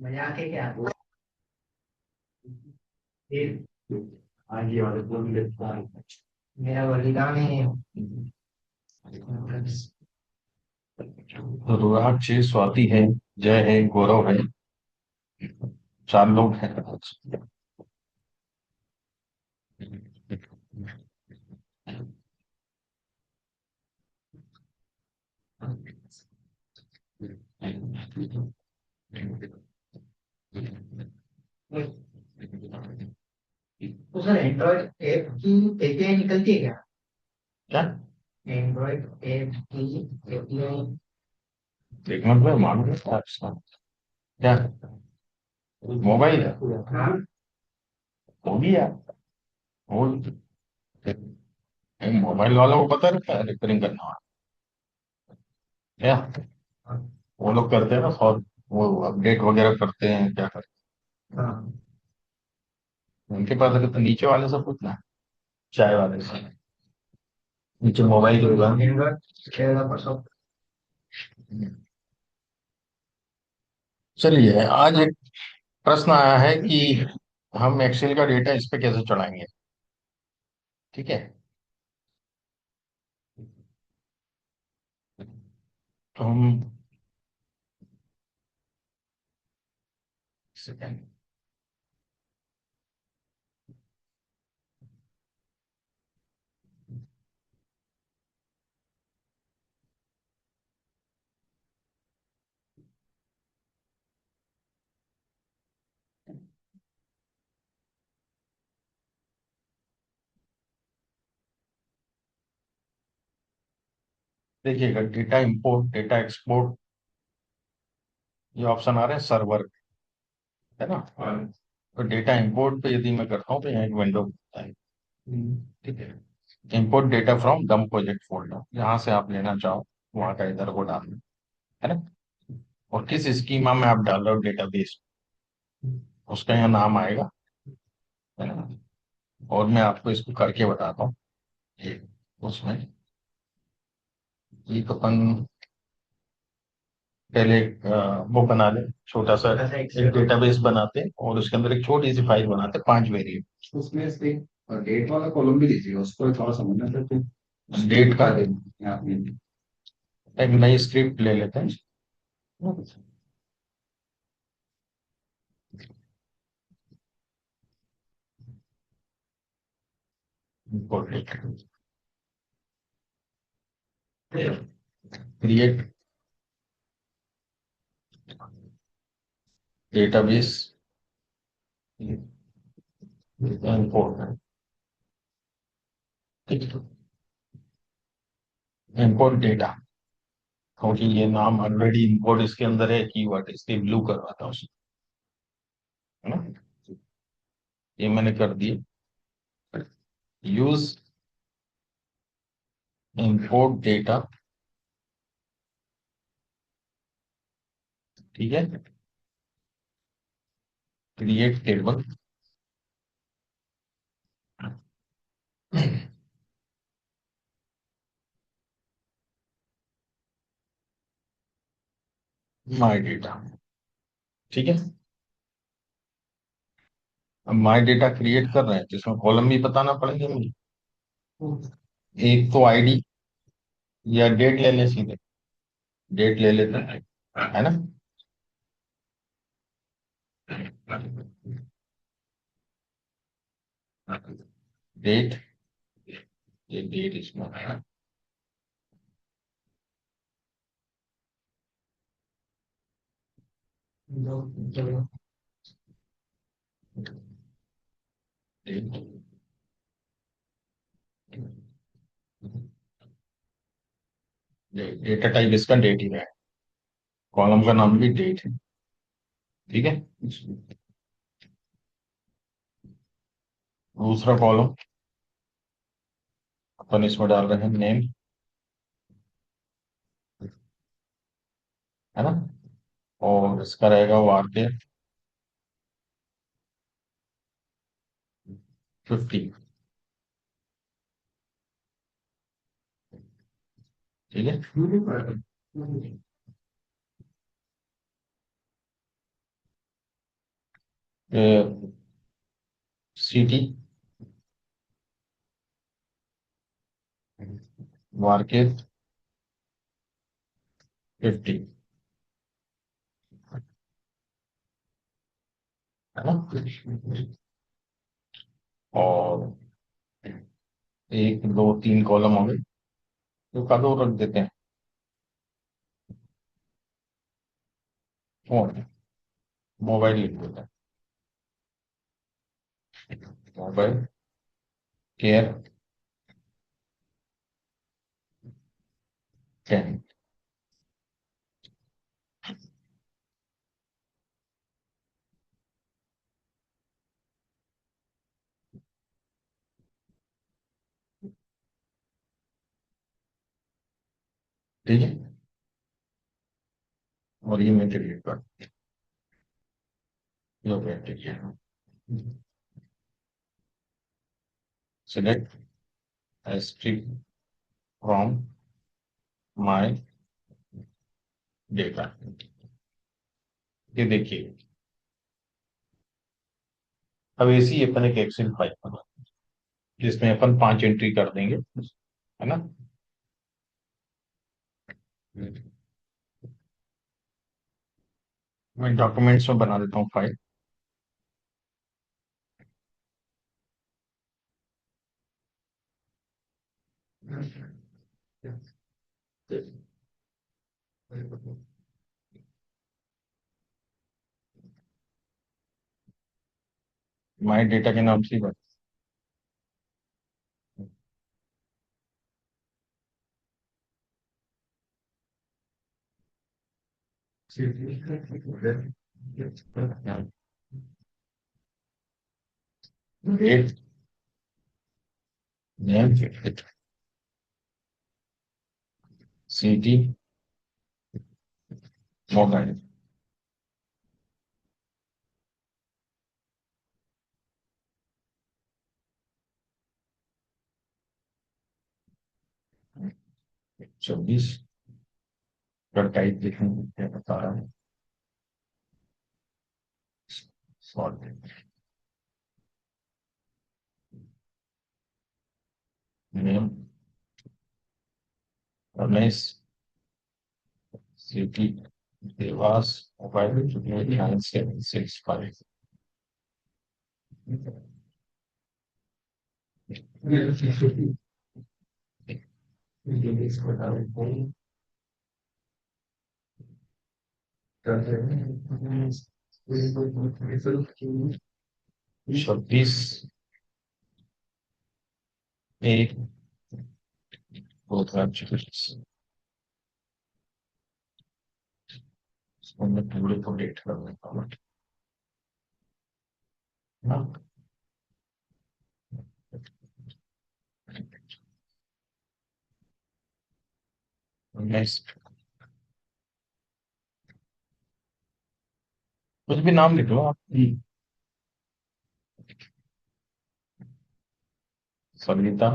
मजाक है क्या? फिर आगे वाले को भी लगता है मेरा बलिदान है। अनुराग छे, स्वाति है, जय है, गौरव है, चार लोग हैं। तो सर एंड्रॉइड ऐप की एपीआई निकलती है क्या? क्या? एंड्रॉइड ऐप की एपीआई। एक मिनट में मालूम है आपका। क्या? मोबाइल है? हाँ। होगी यार, होगी। मोबाइल वालों को पता रहता है रिपेयरिंग करना है क्या? वो लोग करते हैं ना सॉल्व, वो अपडेट वगैरह करते हैं, क्या करते हाँ। हैं उनके पास अगर, तो नीचे वाले से पूछना है, चाय वाले से। नीचे मोबाइल की दुकान। एंड्रॉइड डेवलपर सब। चलिए, आज एक प्रश्न आया है कि हम एक्सेल का डेटा इस पे कैसे चढ़ाएंगे। ठीक है, तो हम सेकंड देखिएगा, डेटा इंपोर्ट, डेटा एक्सपोर्ट, ये ऑप्शन आ रहे हैं सर्वर, है ना। तो डेटा इंपोर्ट पे यदि मैं करता हूँ तो यहाँ एक विंडो खुलता है। ठीक है, इंपोर्ट डेटा फ्रॉम डम प्रोजेक्ट फोल्डर, जहाँ से आप लेना चाहो वहाँ का इधर को डालना है ना। और किस स्कीमा में आप डाल रहे हो डेटाबेस, उसका यहाँ नाम आएगा, है ना। और मैं आपको इसको करके बताता हूँ। ये उसमें एक अपन पहले एक वो बना ले, छोटा सा छोटा सा एक एक्सेल। डेटाबेस बनाते हैं और उसके अंदर एक छोटी सी फाइल बनाते हैं, 5 वेरिएबल। उसमें से डेट वाला कॉलम भी दीजिए, उसको थोड़ा समझना चाहते हैं। डेट का आपने एक नई स्क्रिप्ट ले लेते हैं। Create database import, import data, क्योंकि ये नाम ऑलरेडी इंपोर्ट इसके अंदर है, कीवर्ड इसलिए ब्लू करवाता हूँ, है ना। ये मैंने कर दिया। यूज इंपोर्ट डेटा, ठीक है, क्रिएट टेबल, माई डेटा। ठीक है, अब माई डेटा क्रिएट कर रहे हैं तो इसमें कॉलम भी बताना पड़ेगा मुझे। एक तो आईडी या डेट ले ले, सीधे डेट ले लेते हैं, है ना। डेट, ये डेट इसमें है। डेट, डेटा टाइप इसका डेट ही है, कॉलम का नाम भी डेट है। ठीक है, दूसरा कॉलम अपन इसमें डाल रहे हैं नेम, है ना। और इसका रहेगा वार्ते 50। ठीक है, सिटी, मार्केट 50, है ना। और 1 2 3 कॉलम हो गए, तो का दो रख देते हैं। फोन, मोबाइल लिख देते हैं, मोबाइल केयर 10। ठीक है, और ये मैं क्रिएट कर, ये हो गया, ठीक है। सिलेक्ट एस्ट्री फ्रॉम माय डेटा, ये देखिए। अब ऐसी अपन एक एक्सेल फाइल बना, जिसमें अपन 5 एंट्री कर देंगे, है ना। मैं डॉक्यूमेंट्स में बना देता हूँ फाइल। माय डेटा के नाम से ही बना। Date, name, city, mobile. 24 का टाइप देखेंगे क्या बता रहा है। Solve, name Ramesh, city Dewas, mobile 9765। छब्बीस 1 2024, इसको मैं पूरे को डेट कर देता हूँ ना। नेक्स्ट, कुछ भी नाम लिख लो आप। सविता,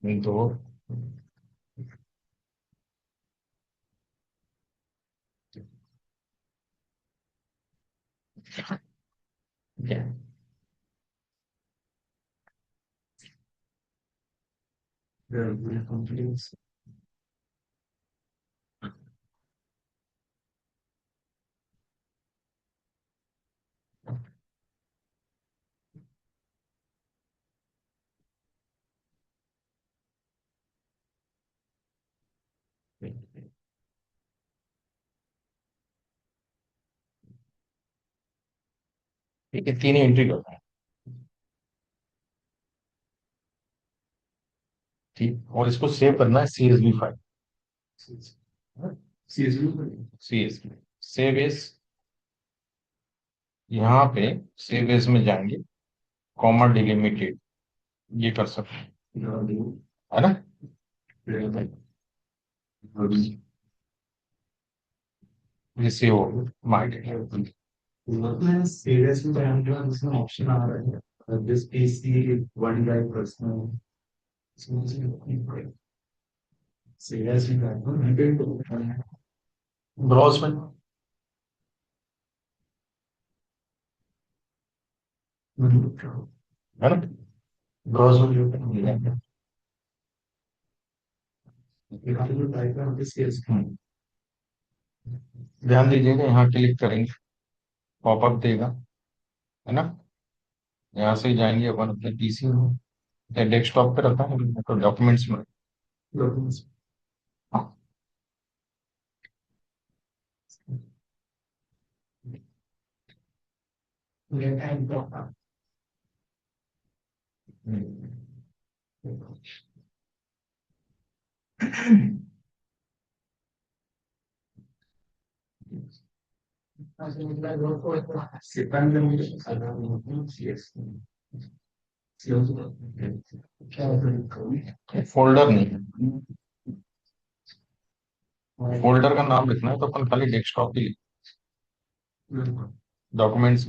दो, क्या ठीक है, 3 एंट्री करना है। ठीक, और इसको सेव करना है CSV file. CSV, save as, यहाँ पे सेव एज में जाएंगे, कॉमा डिलिमिटेड, ये कर सकते हैं, है ना। ये सेव हो माय डेटा। सीरियसली इसमें ऑप्शन आ रहा है this PC OneDrive personal seriously browse में है ना, ग्रॉस वैल्यू मिल जाएगा। ध्यान दीजिएगा, यहाँ क्लिक करेंगे, पॉपअप देगा, है ना, यहाँ से जाएंगे अपन अपने पीसी में, डेस्कटॉप पे रखा है तो डॉक्यूमेंट्स में, हाँ, फोल्डर नहीं, फोल्डर का नाम लिखना है तो अपन खाली डेस्कटॉप ही डॉक्यूमेंट्स,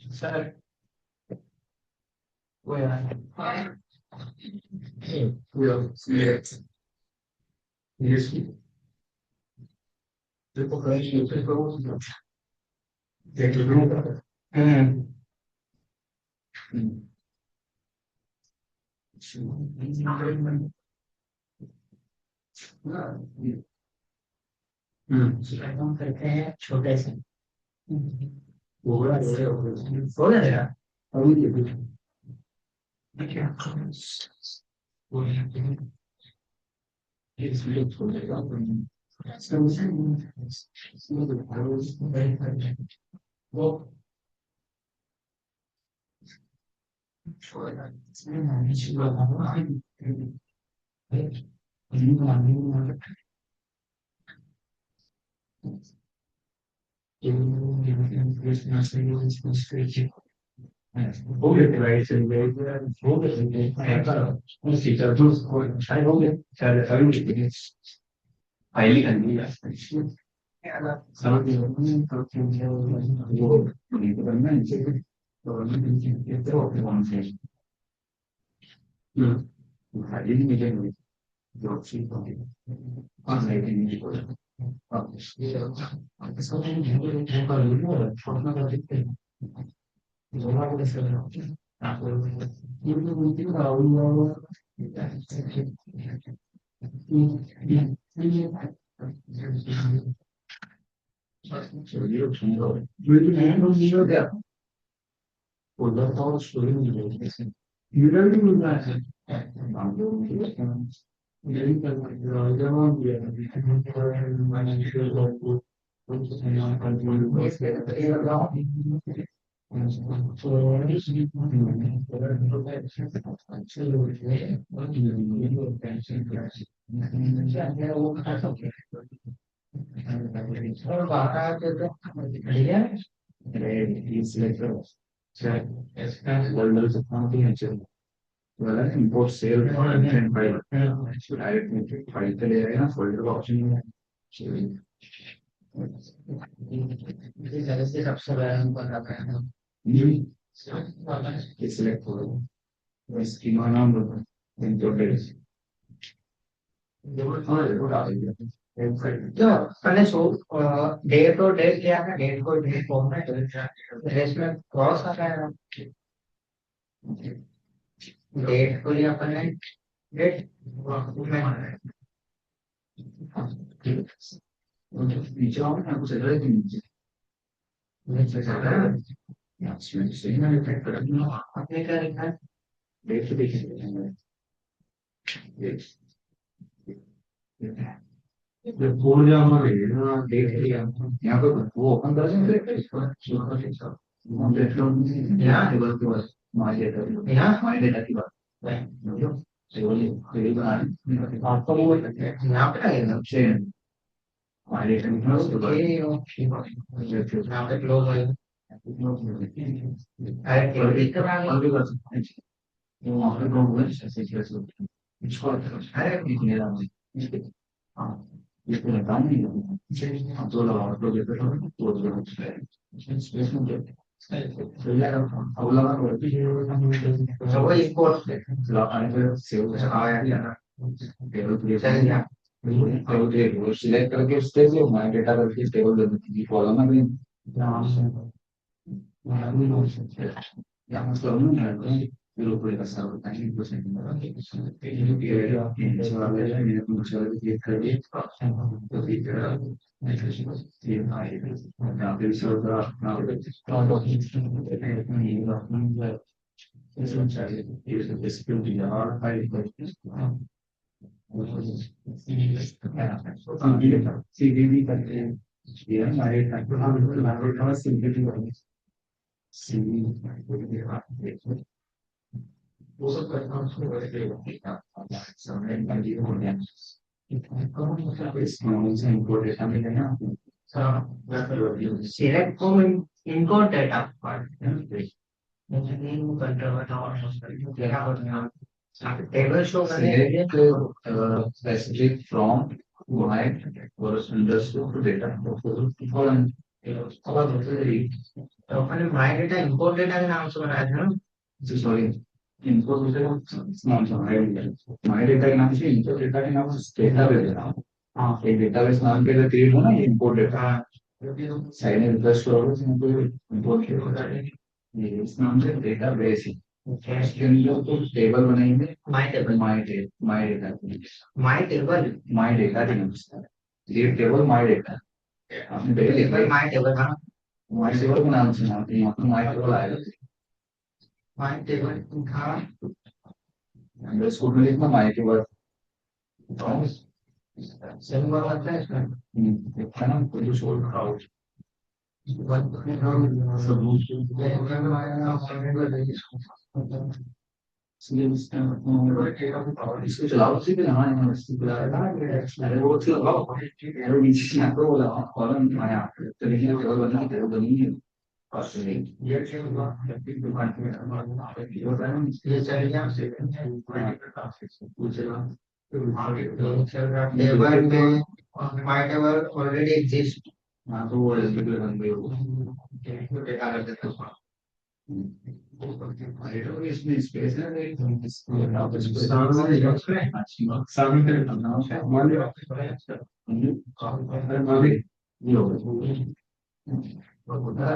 सर करते हैं छोटे से हो जाएगा अभी वो हो गए राइट हो गए हो गए फाइल करनी है समझ वो करना है फाइल मिलेंगे जो चीज import sale and file directly file चले जाएगा folder का option है जैसे सबसे पहले select करो schema नाम दो जो पहले सो डेट और डेट क्या है डेट को डेट फॉर्म में रेस में क्रॉस आ रहा है डेट को लिया अपन ने डेट नीचे आओ ना कुछ अलग ही नीचे नीचे जाना है सही में रिफ्लेक्ट करना आपने क्या लिखा है डेट तो देखिए जब बोल जाऊंगा ना डेट लिया यहाँ पे वो ओपन कर देंगे यहाँ टेबल के पास हमारे डेटा की बात आपका वो यहाँ पे आएगा चेन हमारे यहाँ पे क्लोज है अरे सिलेक्ट करके स्टेज माई डेटा करके टेबल कॉलम में यहाँ मतलब ग्रुप का सब बताएंगे कुछ नहीं क्लिक करके तो फिर ये यहाँ पे सब सीडी करके ये हमारे सिंपली सीडी वो सब करना उसको वैसे समय लगी हो गया इसमें इम्पोर्टेंट हमें ना select from import data part. Table show select specific from my understood data तो अपने my data import data के नाम से बनाया था ना सॉरी इनपुट नाम से माय डेटा के नाम से इनपुट डेटा के नाम से डेटा दे रहा हूँ हाँ एक डेटाबेस नाम के लिए क्रिएट होना ये इम्पोर्ट डेटा साइड में रिक्वेस्ट करोगे तो इम्पोर्ट ये इस नाम से डेटाबेस है इसके अंदर तो टेबल बनाएंगे my table my data my table my data के नाम से ये टेबल माय डेटा आपने पहले लिखा my table था माय टेबल के नाम से यहाँ पे माय टेबल आएगा my table था अंदर स्कूल में लिखना माय टेबल सिंबल आता है इसमें लिखा ना कुछ और क्राउड इसको चलाओ उसी पे हाँ अरे वो लगाओ एरो बीच में आपको बोला कॉलम आया तो लेकिन टेबल बनी है ये चल गया टेबल में my table already exist हाँ तो वो एलिजिबल बन गई वो डेटा कर देता हूँ इसमें स्पेस है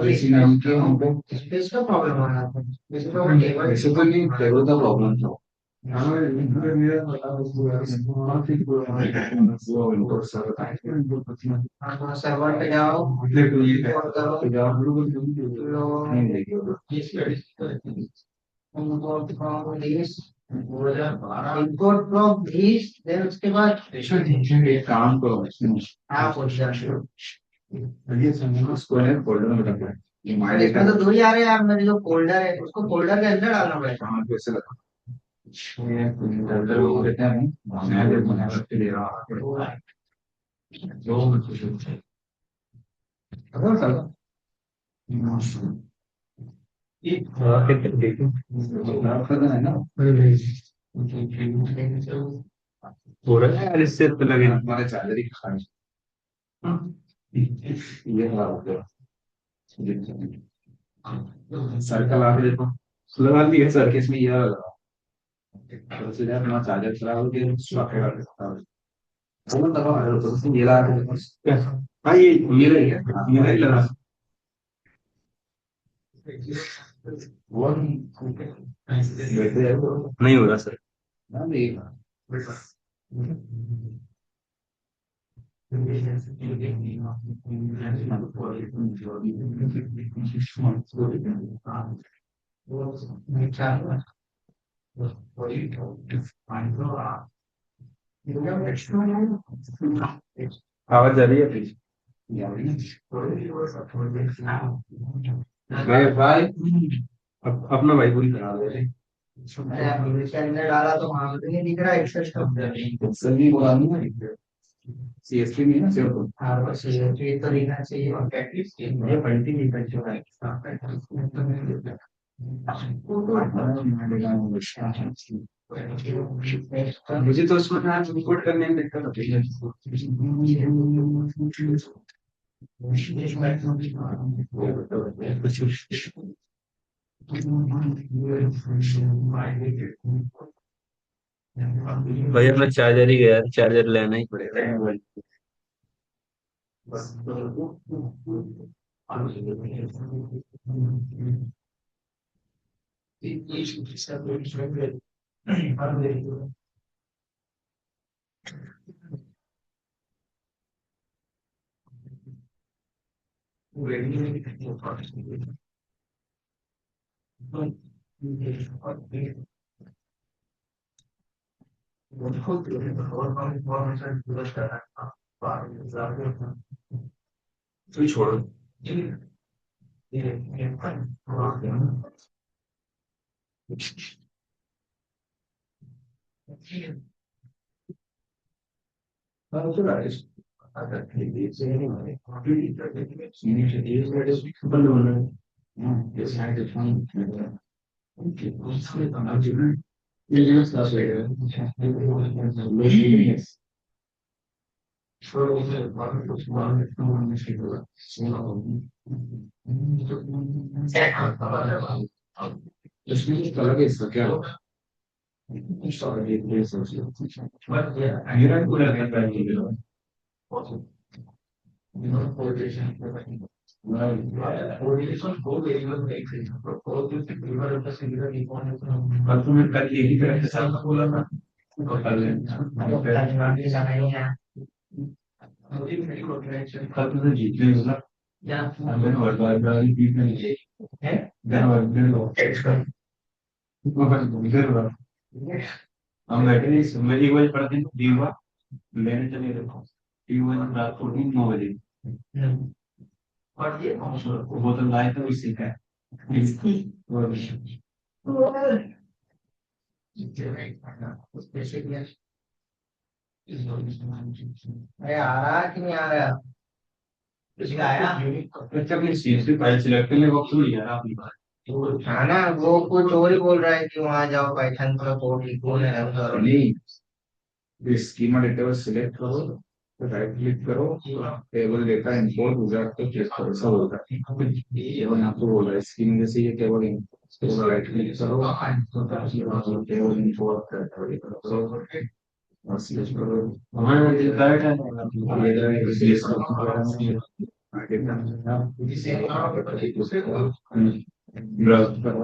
इसी नाम के हमको स्पेस का प्रॉब्लम आ रहा था वैसे तो टेबल वैसे तो नहीं टेबल का प्रॉब्लम था सर्वर पे जाओ import from this import from this then उसके बाद काम करो हाँ पोजीशन स्क्वायर फोल्डर में रखना है ये माय इसमें तो दो ही आ रहे हैं यार मेरे जो फोल्डर है उसको फोल्डर के अंदर डालना पड़ेगा कहाँ पे से लगा ये फोल्डर वो कहते हैं मैं दे बना के दे रहा हूँ जो अगर सर ये है ना हो रहा है यार इससे तो लगे हमारे चार्जर ही खाने ये खराब हो गया सर्कल आप देखो लगा दिए सर किसमें ये लगा तो सीधा अपना चार्जर खराब हो गया स्वाप कर सकता है वो दबा है तो ये लगा हाँ ये रही है ये लगा वो नहीं हो रहा सर ना ये आवाज जा रही है प्लीज भाई अपना भाई पूरी करा दे के अंदर डाला तो वहां पे नहीं दिख रहा एक्सेस का सभी बोला नहीं सीएसपी नहीं ना सिर्फ हाँ बस ये तो लिखना चाहिए और एटलीस्ट ये पढ़ती नहीं कर जो है मुझे तो उसमें आज रिपोर्ट करने में दिक्कत होती है कुछ भाई अपना चार्जर ही गया, चार्जर लेना ही पड़ेगा। तो छोड़ो। तुम्हें कल यही तरह के साथ बोला था और कल कल तुमने जीत लिया ना। मैंने और बार जीत नहीं है। हम बैठे मैं एक बजे पढ़ते हैं दीवा लेने चले गए टी1 रात को 9 बजे वो तो लाए तो इसी का अरे आ रहा कि नहीं आ रहा? कुछ आया? अच्छा अपनी सीट से फाइल सिलेक्ट करने वक्त नहीं यार आपकी बात हाँ ना, वो कुछ और ही बोल रहा है कि वहां जाओ पाइथन का कोड लिखो ना रन करो। नहीं स्कीमा डेटा सिलेक्ट करो राइट क्लिक करो टेबल डेटा इंपोर्ट विजार्ड को क्लिक करो सब होगा टेबल आपको बोल रहा है स्कीम जैसे ये टेबल राइट क्लिक करो टेबल इंपोर्ट करो और सिलेक्ट करो हमारे डायरेक्ट है ये ब्राउज करो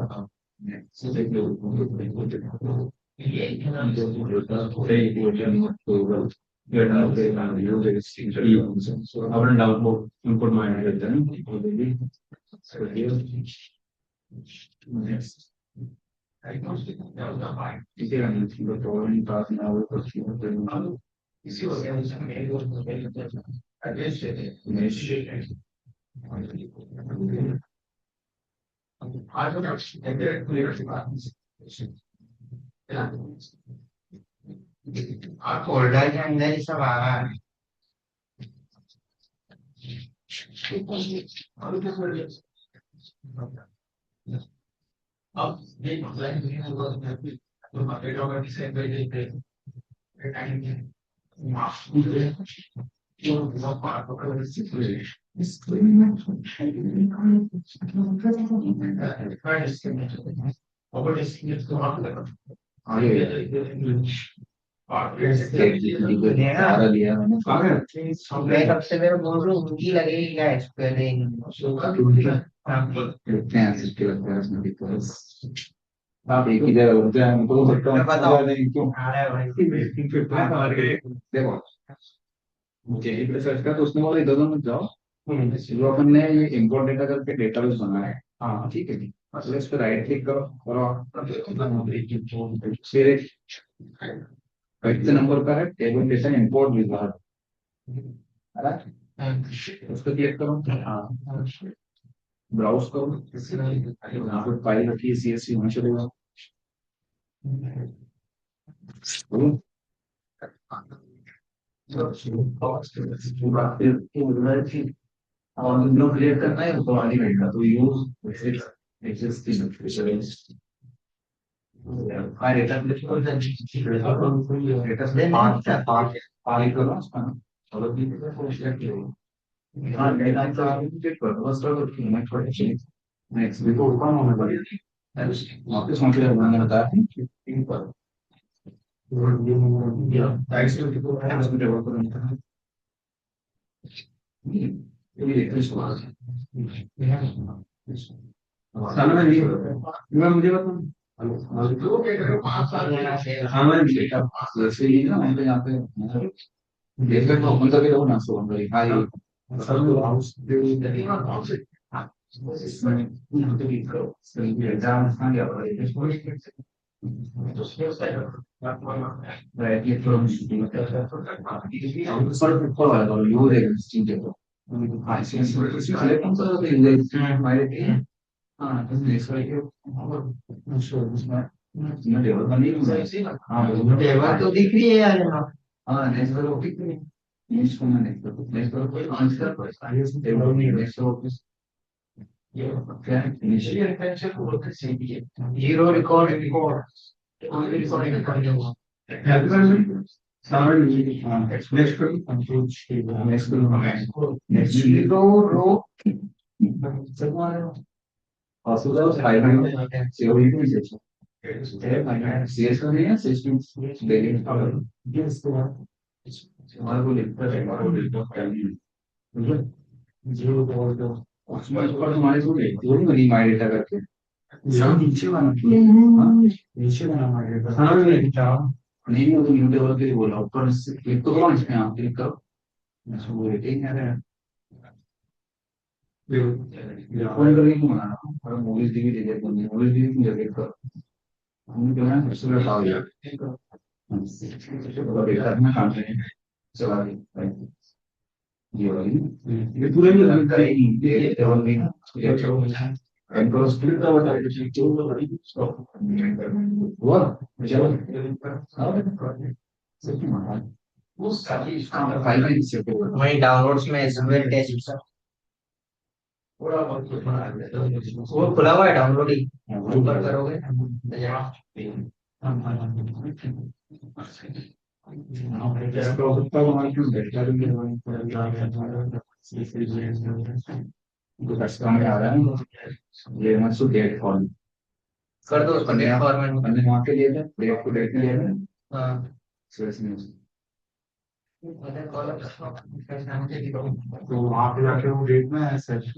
अपने डाउट को इनपुट माइंड करते फोल्डर के अंदर ही सब आ रहा है। सारा लिया मैंने मैं कब से मेरे बोल रहा हूँ उनकी लगेगी क्या एक्सप्लेन। कितने आंसर के लगता है उसमें बिकॉज आप एक ही जगह होते हैं हमको मैं बताऊं। नहीं क्यों आ रहा है भाई। देखो मुझे ही सर्च का तो उसने बोला इधर उधर मत जाओ जो अपन ने ये इंपोर्ट डेटा करके डेटाबेस बनाया है हाँ ठीक है जी मतलब इस पर राइट क्लिक करो और फिर एक कितने नंबर का है टेबल डेटा इंपोर्ट विजार्ड है ना उस पर क्लिक करो हाँ ब्राउज करो यहाँ पे फाइल रखी है CSV होना चलेगा और विंडो क्रिएट करना है तो आनी रहेगा तो यूज एग्जिस्टिंग डेटा डेटा से पांच पांच पांच करो और हाँ डेटा का क्लिक करो बस करो नेक्स्ट भी तो कौन होने वाली है वापस पहुंच गया मैंने बताया मुझे बता जैसे ही ना हम यहाँ पे देख रहे तो मतलब ये ना सो हम हाँ ये एग्जाम हाँ क्या right ये from sort of follow you the I see select on the my हाँ तो नेक्स्ट वाले श्योर उसमें मैं टेबल बनी हाँ टेबल तो दिख रही है यार यहाँ। हाँ नेक्स्ट वाले ऑफिस में नेक्स्ट को मैं नेक्स्ट वाले कोई आंसर टेबल नहीं नेक्स्ट ऑफिस ये क्या इनिशियल इंटेंशन को बोलते हैं CPA zero record record only recording next next zero row also those hybrid theory is CS का नहीं है सिस्टम डेली yes तो हमारे को लिखता है हमारे को लिखता है जीरो और तो उसमें पर हमारे को थ्योरी बनी माय डेटा करके सब नीचे बना नीचे बना माय डेटा हाँ नहीं वो तो न्यू टेबल के लिए बोला ऊपर से क्लिक तो करो इसमें आप क्लिक करो मैं वो रेटिंग है फोन करके क्यों मना रहा हूँ और मूवीज भी दे देते हैं मूवीज भी मुझे देख कर हमने जो है उससे बताओ यार और देखा मैं काम नहीं चला ये वाली ये पूरा ही लग रहा है ये टेबल नहीं ये चलो एंकर स्प्लिट का बता दीजिए जो हुआ चलो सही माना वो सारी फाइल में से वही डाउनलोड्स में एसक्यूएल टेस्ट वो खुला हुआ है डाउनलोड ही ऊपर करोगे ये मत सो डेट फॉर्म कर दो उसको डेट फॉर्मेट में। मैंने वहाँ के लिए था डेट को डेट लिए था हाँ तो वहाँ पे जाके वो डेट में सर्च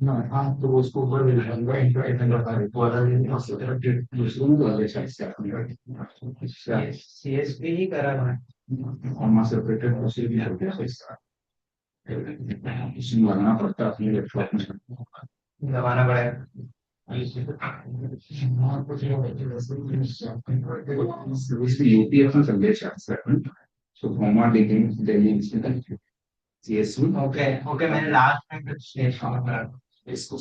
ना हाँ तो उसको ऊपर मिल जाएगा इंटरनेट बता रहे तो वाला दूसरों में लगे सीएसपी ही करा है और सेपरेटेड दूसरे भी होते हैं इसमें लगाना पड़ता है अपने लैपटॉप में दबाना पड़ेगा यूपीएफ में संदेश सो होमा degree Delhi institute CSU okay okay मैंने लास्ट में कुछ स्टेज करा इसको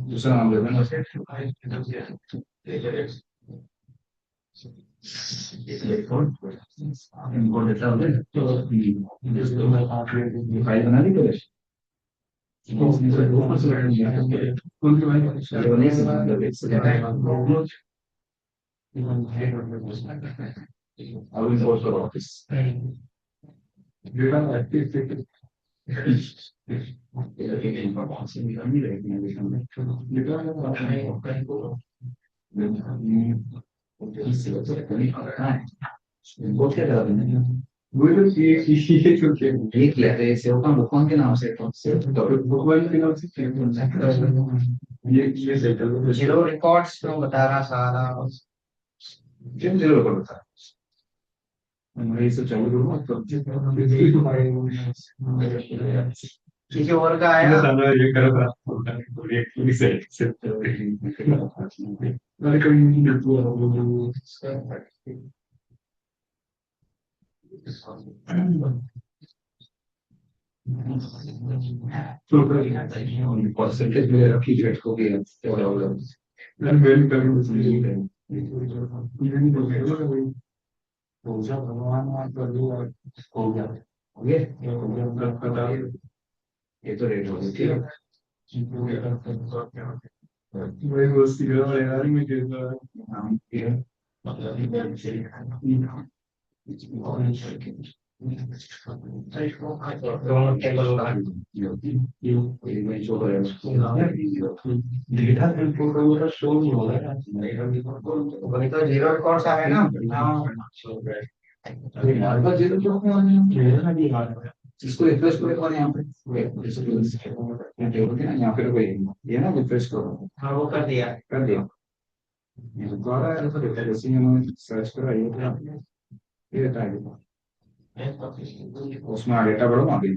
दूसरा नाम लेना इनको देता हूँ तो फाइल बना ली तो I will go to the office. एक लेते हैं सेव का बुकवान के नाम से बुकवान के नाम से ये जीरो रिकॉर्ड्स तो बता रहा सारा जिन जीरो को बता मैं इसे चालू करूँगा तो किसी और का आया ये कर रहा हूँ एक भी से मैं कभी नहीं करता परसेंटेज में रखी रेट को भी मैं वेल करूँ पूजा भगवान वहाँ कर दो और हो गया ओके ये तो रेट हो गई ठीक है वही वो सिगरेट वाले यार में कहता है दोनों टेबल होगा। डेटा इनपुट होगा शो नहीं हो रहा वही तो जीरो कौन सा है ना। हाँ है जीरो जो इसको रिफ्रेश करो एक बार यहाँ पे टेबल के ना यहाँ पे कोई ये ना रिफ्रेश करो हाँ वो कर दिया। कर दिया दोबारा ऐसा देखा जैसे ही हमने सर्च करा ये रहता है उसमें डेटा बढ़ो वहाँ पे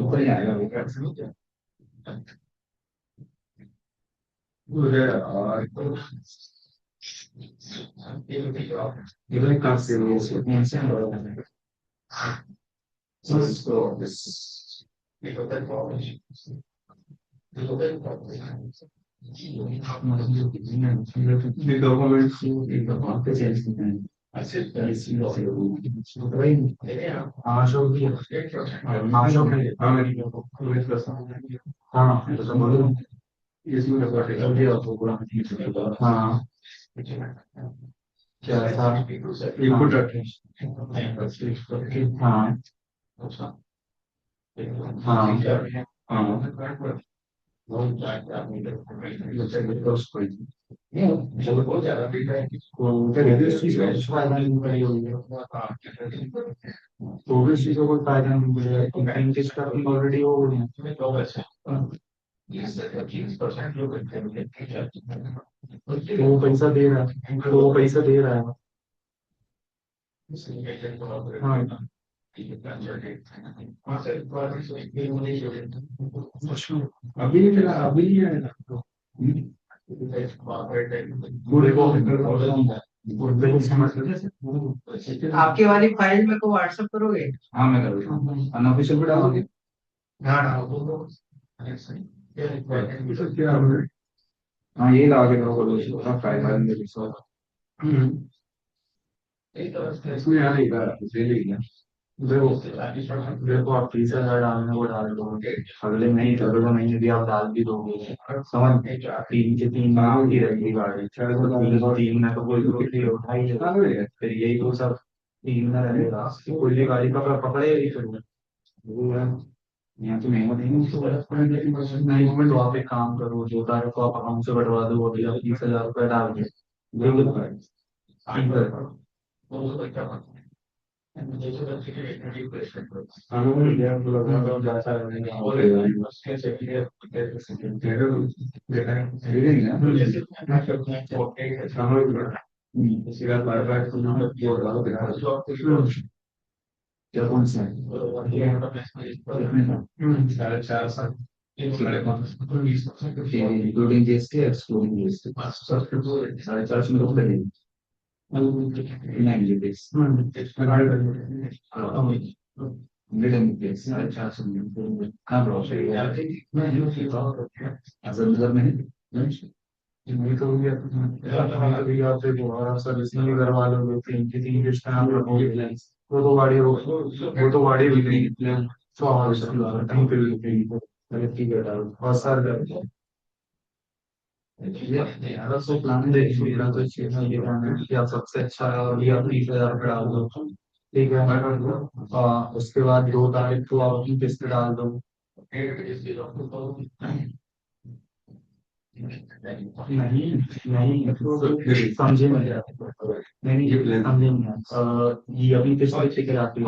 ऊपर ही आएगा इधर कहाँ से हाँ क्या था इनपुट रखें हाँ हाँ हाँ तो भी चीजों को फायदा नहीं मिलेगा इनके स्टार्टिंग ऑलरेडी हो गए हैं तो वो पैसा दे रहा है तो वो पैसा दे रहा है हाँ अभी नहीं मिला अभी नहीं आया आपकी वाली फाइल मेरे को व्हाट्सएप करोगे। हाँ मैं कर रहा हूँ अनऑफिशियल भी डालोगे हाँ हाँ ये लगा के मेरे को इसमें यार देखो आप 30,000 डालने को डाल दो अगले महीने भी आप डाल भी दोगे समझ 3 की रहेगी गाड़ी 3 में तो कोई ग्रोथ नहीं उठाई फिर यही तो सब 3 में रहेगा कोई भी गाड़ी पकड़ेगा ही फिर वो है यहाँ तो महंगा नहीं तो आप एक काम करो जो तार को आप अकाउंट से कटवा दो अभी आप 30,000 रुपये डाल के क्या कौन सा है ₹4.5 इंक्लूडिंग जीएसटी एक्सक्लूडिंग जीएसटी ₹4.5 में तो करेंगे सर्विसिंग करवा लो 3 किस्त आप रखोगे वो तो गाड़ी बिक्री कहीं पे भी बहुत सारे अगर सो प्लान देखिए तो ये प्लान है कि आप सबसे अच्छा है या 30,000 रुपये डाल दो ठीक है उसके बाद 2 तारीख को आप अपनी किस्त डाल दो नहीं नहीं समझे नहीं समझे नहीं ये अभी किस्त कितने की आती है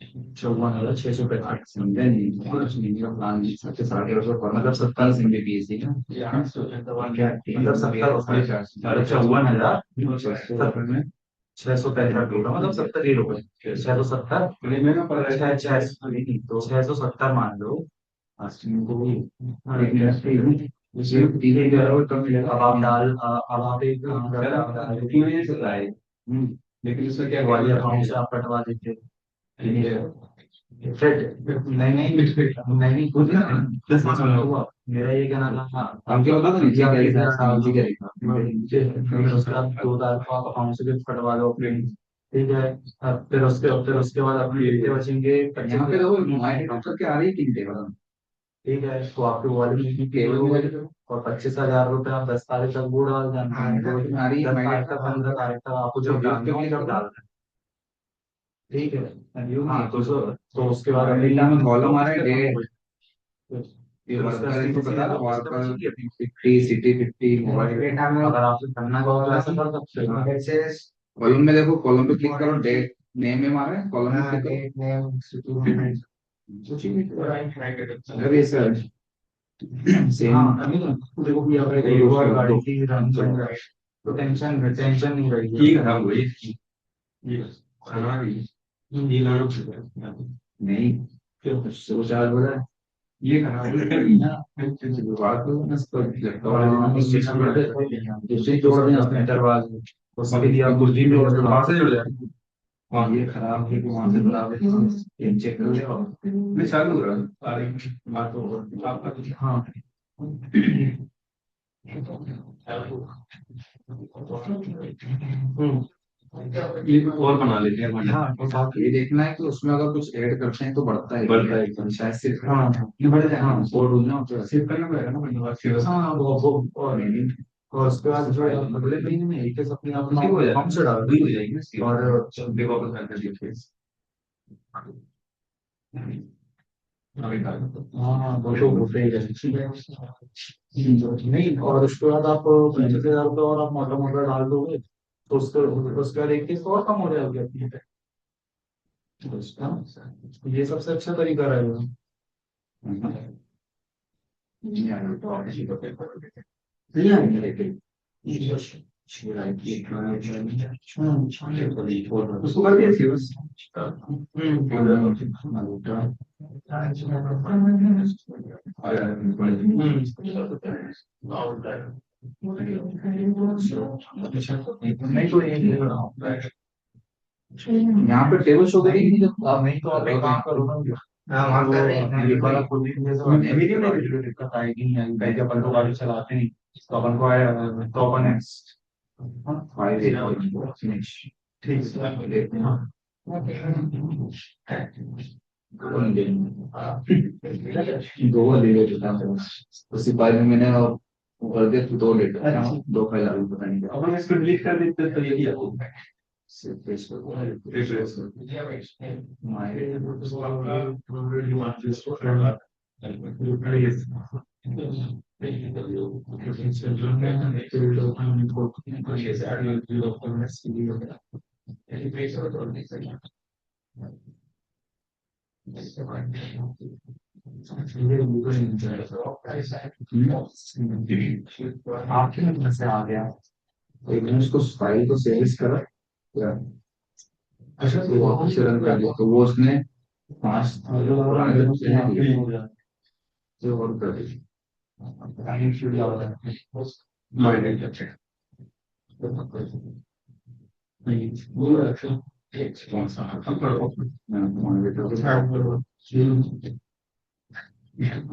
54,635 समझे नहीं 5 महीने का प्लान 7,500 मतलब 27 MBPS ना मतलब 54,635 में 635 मतलब 70 रुपए 670 तो 670 मान लो अब आप डाल अब आप एक लेकिन इसमें क्या वाली अकाउंट से आप कटवा देते नहीं नहीं नहीं कुछ मेरा ये कहना था हमके बता दो नीचे फिर उसका 2 तारीख को आप अकाउंट से भी कटवा लो ठीक है फिर उसके बाद अपने कितने बचेंगे यहाँ पे देखो क्या आ रही है 3 टेबल ठीक है, तो आपके वॉलेट की केबल हो गई और 25,000 रुपये आप 10 तारीख तक वो डाल देना। हाँ, आ रही है 10 तारीख तक 15 तारीख तक आपको जब डालना हो जब डाल देना। ठीक है। हाँ, तो उसके बाद डेटा में कॉलम आ रहा है डेट, ये फिर वर्कर उसका है तो पता है, उसका वर्कर चाहिए। 50 सिटी 50 मोबाइल। डेटा में अगर आपसे करना हो तो ऐसा कर सकते हो। जैसे कॉलम में देखो, कॉलम पे क्लिक करो, डेट नेम में मारा है, कॉलम में हाँ, क्लिक करो। डेट नेम अगर ये सर सेम हाँ, अभी ना देखो कि अगर एक बार गाड़ी की रन चल रहा है तो टेंशन नहीं रहेगी। ठीक है वही ये खाना भी ये लाना पड़ेगा नहीं, क्यों? 104 बोला है। ये खाना ना बात करो ना, इस पर लैपटॉप दूसरी जोड़ दें अपने इंटरवाल में उसके लिए आप दूसरी जोड़ दें, वहां से जुड़ जाए हाँ ये खराब है तो वहां से खराब है, ये चेक कर ले और मैं चालू हो रहा है सारी बात हो आपका हाँ ये और बना लेते हैं हाँ तो बाकी ये देखना है कि उसमें अगर कुछ ऐड करते हैं तो बढ़ता है, बढ़ता है। शायद सिर्फ हाँ ये बढ़ जाएगा हाँ कोड ढूंढना होता है। सेव करना पड़ेगा ना मतलब फिर हाँ और उसके बाद जो है अगले महीने में एक अपने अपना हो जाएगा हम से डाल वही हो जाएगी इसकी और देखो अपन करना चाहिए अभी डाल हाँ दो होते ही नहीं, और उसके बाद आप 25,000 रुपये और आप मोटा मोटा डाल दोगे तो उसके बाद 21 और कम हो जाएगी अपनी। ये सबसे अच्छा तरीका रहेगा। उसको कर दिया थी बस नहीं तो ये यहाँ पे टेबल शो करेगी जब आप नहीं तो आप एक काम करो ना, हाँ वहाँ कर रहे हैं ये वाला खुद ही मेरी कोई दिक्कत आएगी नहीं आएगी, कहीं अपन तो गाड़ी चलाते नहीं तो अपन को आया तो अपन नेक्स्ट ठीक है। हाँ दो ले लेता हूँ तो सिपाही में मैंने और वो कर दिया तो 2 लेटर, 2 फाइल आ गई, पता नहीं क्या अपन इसको डिलीट कर देते तो ये किया आपके में से आ गया। एक दिन उसको फाइल को सेव करा या अच्छा तो वापस से रन कर दिया तो वो उसने 5 पुराने बच्चे हैं जो और कर दी।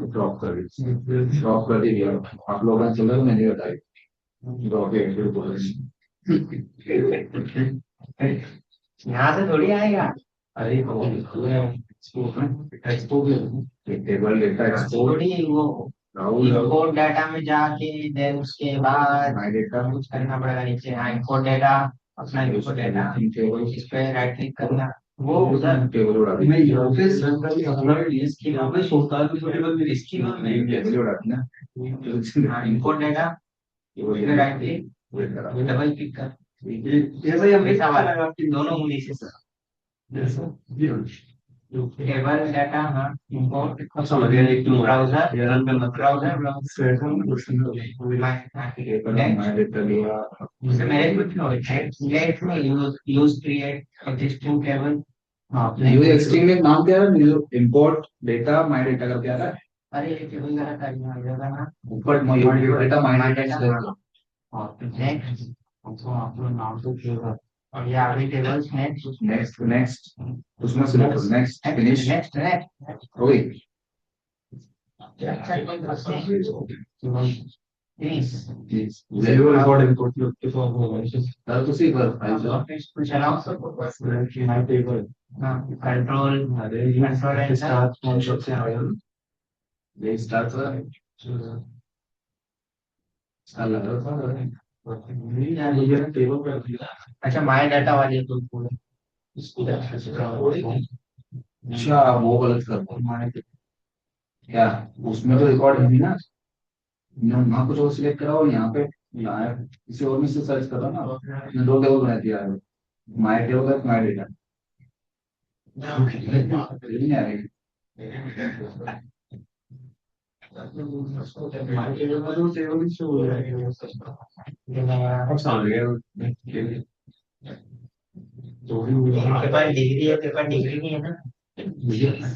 ड्रॉप कर दी, ड्रॉप कर दी आप लोगों ने चला, मैंने बताई ड्रॉप यहाँ से थोड़ी आएगा। अरे टेबल डेटा एक्सपोर्ट थोड़ी वो इंपोर्ट डाटा में जाके देन उसके बाद माय डेटा कुछ करना पड़ेगा नीचे। हाँ इंपोर्ट डाटा, अपना इंपोर्ट डाटा, टेबल इस पे राइट क्लिक करना, वो उधर टेबल उड़ा दी, मैं यहाँ पे जनरली अपना इसकी यहाँ पे सोचता है तो टेबल में इसकी टेबल उड़ा दी ना, import data, right click, double click कर, ऐसा ही हम ऐसा वाला दोनों उंगली से सर। टेबल डाटा, हाँ इंपोर्ट, समझ गया एक तुम ब्राउजर ये रन करना ब्राउजर माय डेटा लिया, मेरे कुछ लेट में use create existing table. Use extreme में नाम क्या है, इंपोर्ट डेटा माय डेटा का क्या है, अरे ये टेबल जरा करना होगा ना। ऊपर my data my data next तो आप लोग नाम तो किया और ये आगे टेबल्स नेक्स्ट नेक्स्ट नेक्स्ट उसमें से नेक्स्ट फिनिश नेक्स्ट नेक्स्ट हो गई। वीडियो रिकॉर्डिंग को के तो तो उसी पर फाइल चलाओ, चलाओ माय टेबल कंट्रोल अरे ये स्टार्ट कौन सबसे आया ये स्टार्ट करा है अलग अलग टेबल पे रख दिया। अच्छा माय डाटा वाली है तो अच्छा वो गलत कर दो क्या उसमें तो रिकॉर्ड है ना वहाँ कुछ और सिलेक्ट करा और यहाँ पे यहाँ किसी और में से सर्च करो ना उसने दो टेबल बना दिया है माय टेबल है माय डेटा नहीं आ रही टेबल शो हो जाएगा अब समझ गए तो भी आपके पास डिग्री है, आपके पास डिग्री नहीं है ना।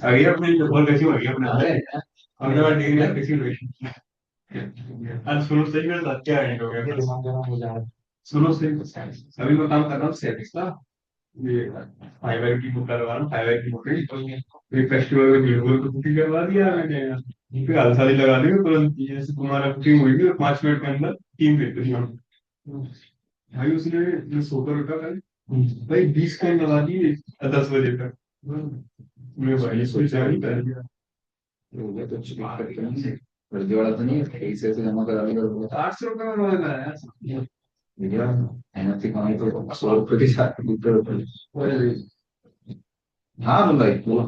अभी अपने बहुत कैसी हो गई अपने अपने पास डिग्री है किसी भी आज शुरू से ही मेरे साथ क्या है हो गया शुरू से अभी मैं काम कर रहा हूँ सेल्स का ये फाइबर की बुक करवा रहा हूँ फाइबर की बुकिंग ये फेस्टिवल में बिल्कुल तो बुकिंग करवा दिया मैंने फिर अलसारी लगा देंगे तुरंत जैसे तुम्हारा बुकिंग हुई 5 मिनट के अंदर टीम भेज दी हम भाई उसने जो सोकर उठा कल भाई 20 कॉल लगा दिए 10 बजे तक मैं भाई इसको जारी कर दिया हो गया तो चेक करके ना फर्जी वाला तो नहीं है ऐसे ऐसे जमा करा दिया 800 रुपये में रोज ना यार भैया मेहनत कमाई तो 100 रुपये के साथ रुपये हाँ तुम भाई बोलो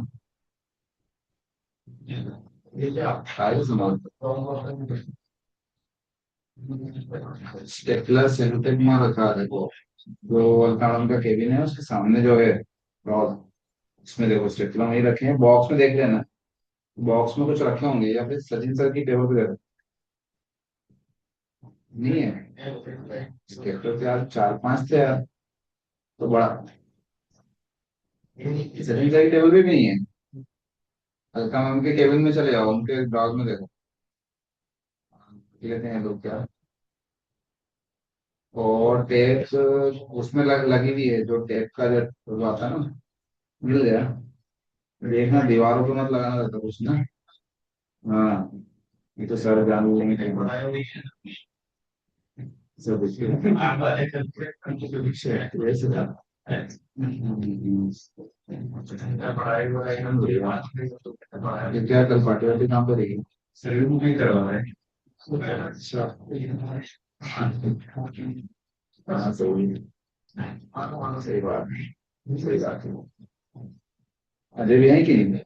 सारे सामान स्टेपलर सेलोटेप में रखा है देखो जो अल्कानम का केबिन है उसके सामने जो है रॉड उसमें देखो स्टेपलर वहीं रखे हैं बॉक्स में देख लेना बॉक्स में कुछ रखे होंगे या फिर सचिन सर की टेबल पे नहीं है स्टेपलर तो यार 4-5 थे यार तो बड़ा सचिन सर की टेबल पे भी नहीं है अल्कानम के केबिन में चले जाओ उनके डॉग में देखो लेते हैं लोग क्या और टेप उसमें लगी हुई है जो टेप का जो आता है ना मिल गया देखना दीवारों पे मत लगाना रहता कुछ ना हाँ ये तो सर जान लेंगे कहीं पर सब वैसे था ये क्या कल पार्टी वार्टी कहाँ पर रहेगी सर्वे बुकिंग करवा रहे हैं अच्छा हाँ सही बात सही बात है अजय भी है कि नहीं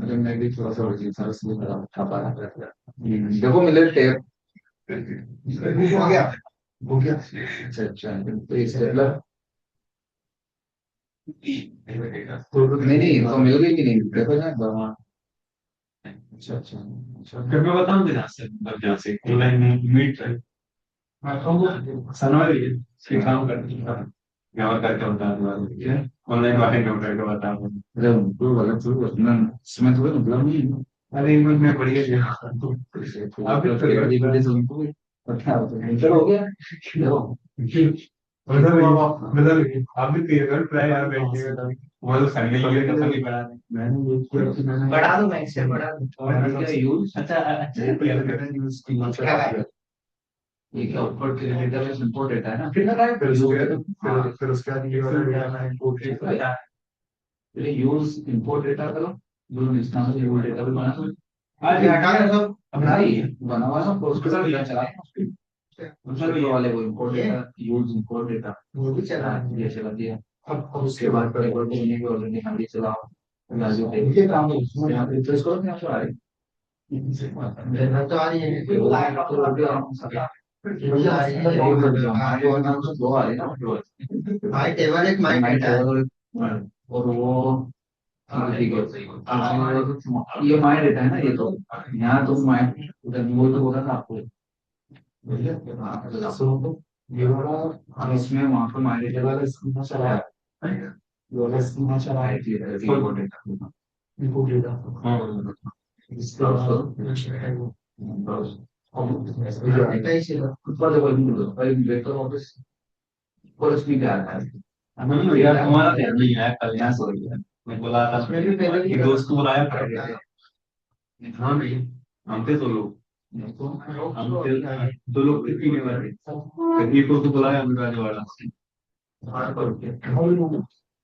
अरे मैं भी थोड़ा सा वजह था इसलिए मेरा था पाया देखो मिले टेप हो गया। अच्छा अच्छा तो इस मतलब नहीं नहीं तो मिल गई कि नहीं देखो ना एक बार वहाँ अच्छा अच्छा अच्छा फिर मैं बताऊँ जहाँ से मतलब जहाँ से ऑनलाइन मीट सनवारी से काम करते हैं यहाँ करके बता रहा ऑनलाइन वाले में करके बता रहा हूँ अरे उनको गलत थोड़ी अपना इसमें थोड़ी मतलब नहीं है अरे इवन में बढ़िया जगह आप तो बड़ी बड़ी से उनको पता है हो गया देखो मतलब आप भी क्लियर कर ट्राई यार बैठिएगा वो तो संडे ये कसम बना रहे मैंने ये किया कि मैंने बढ़ा दो मैक्स से बढ़ा दो। मैंने क्या यूज अच्छा अच्छा यूज किया ये क्या ऊपर के डेटाबेस इंपोर्ट डेटा है ना फिर उसके बाद ये वाला डेटा है इंपोर्ट डेटा फिर यूज इंपोर्ट डेटा करो यूज इंस्टेंस यूज डेटा भी बना आज हटा दो सब अपना ही बना हुआ ना तो उसके साथ चला दूसरे वाले को import data use import data वो भी चला ये चला दिया अब उसके बाद पर एक बार बोलने के ऑलरेडी हम ये चलाओ ये काम है उसमें यहाँ पे रिफ्रेश करो यहाँ पे आ रही है तो आ रही है। तो हो गया मुझे आ रही है। दो आ रही ना माय टेबल एक माय डाटा है। और वो ठीक है ये माय डेटा है ना ये तो यहाँ तो माय उधर वो तो बोला था आपको ये वाला इसमें वहाँ पर माय डेटा वाला स्कीमा चला है ये वाला स्कीमा चला है इनपुट डेटा इसका डेटा ही चला। ऊपर देखो वेक्टर ऑफिस और इसमें क्या आता है यार तुम्हारा ध्यान नहीं आया कल यहाँ से मैं बोला था उसमें भी पहले कि दोस्त को बुलाया हाँ नहीं हम थे दो लोग हम थे दो लोग कितनी में बैठे एक को तो बुलाया अमिताज वाला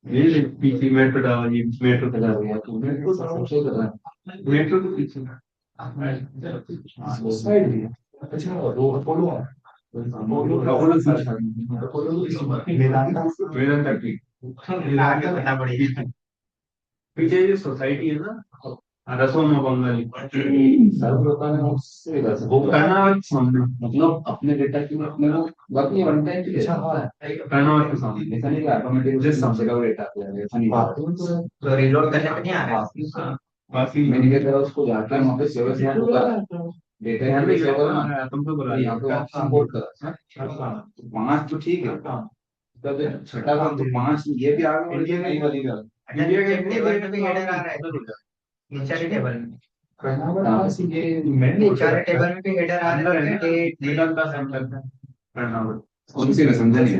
ये पीछे मेट्रो डाला, ये मेट्रो चला गया तो मेरे सबसे ज्यादा मेट्रो के पीछे साइड भी अच्छा वो अपोलो वेदांता की आगे बढ़ना पड़ेगा। पीछे ये सोसाइटी है ना, रसोमा बंगाली, सब लोगों ने उससे वो कर्नावत के सामने, मतलब अपने डेटा की अपने को बाकी वन टाइम की अच्छा हाँ कर्नावत के सामने। ऐसा नहीं कि ऑटोमेटिक मुझे समझेगा वो डेटा ऐसा नहीं बात तो रिलोड करने पे नहीं आ रहा। बाकी मैंने क्या करा उसको जाके वहाँ पे सर्विस में होगा डेटा यहाँ पे सेव करो ना तुम तो बोला यहाँ पे वापस इंपोर्ट करा पांच तो ठीक है तब छठा काम तो पांच ये भी आ गया और ये नहीं वाली का अच्छा नीचे टेबल पे भी हेडर आ रहा है, नीचे वाले टेबल में, नीचे वाले टेबल में भी हेडर आ रहा है डेट। वेदांता सेंटर कर्नावत उनसे मैं समझा नहीं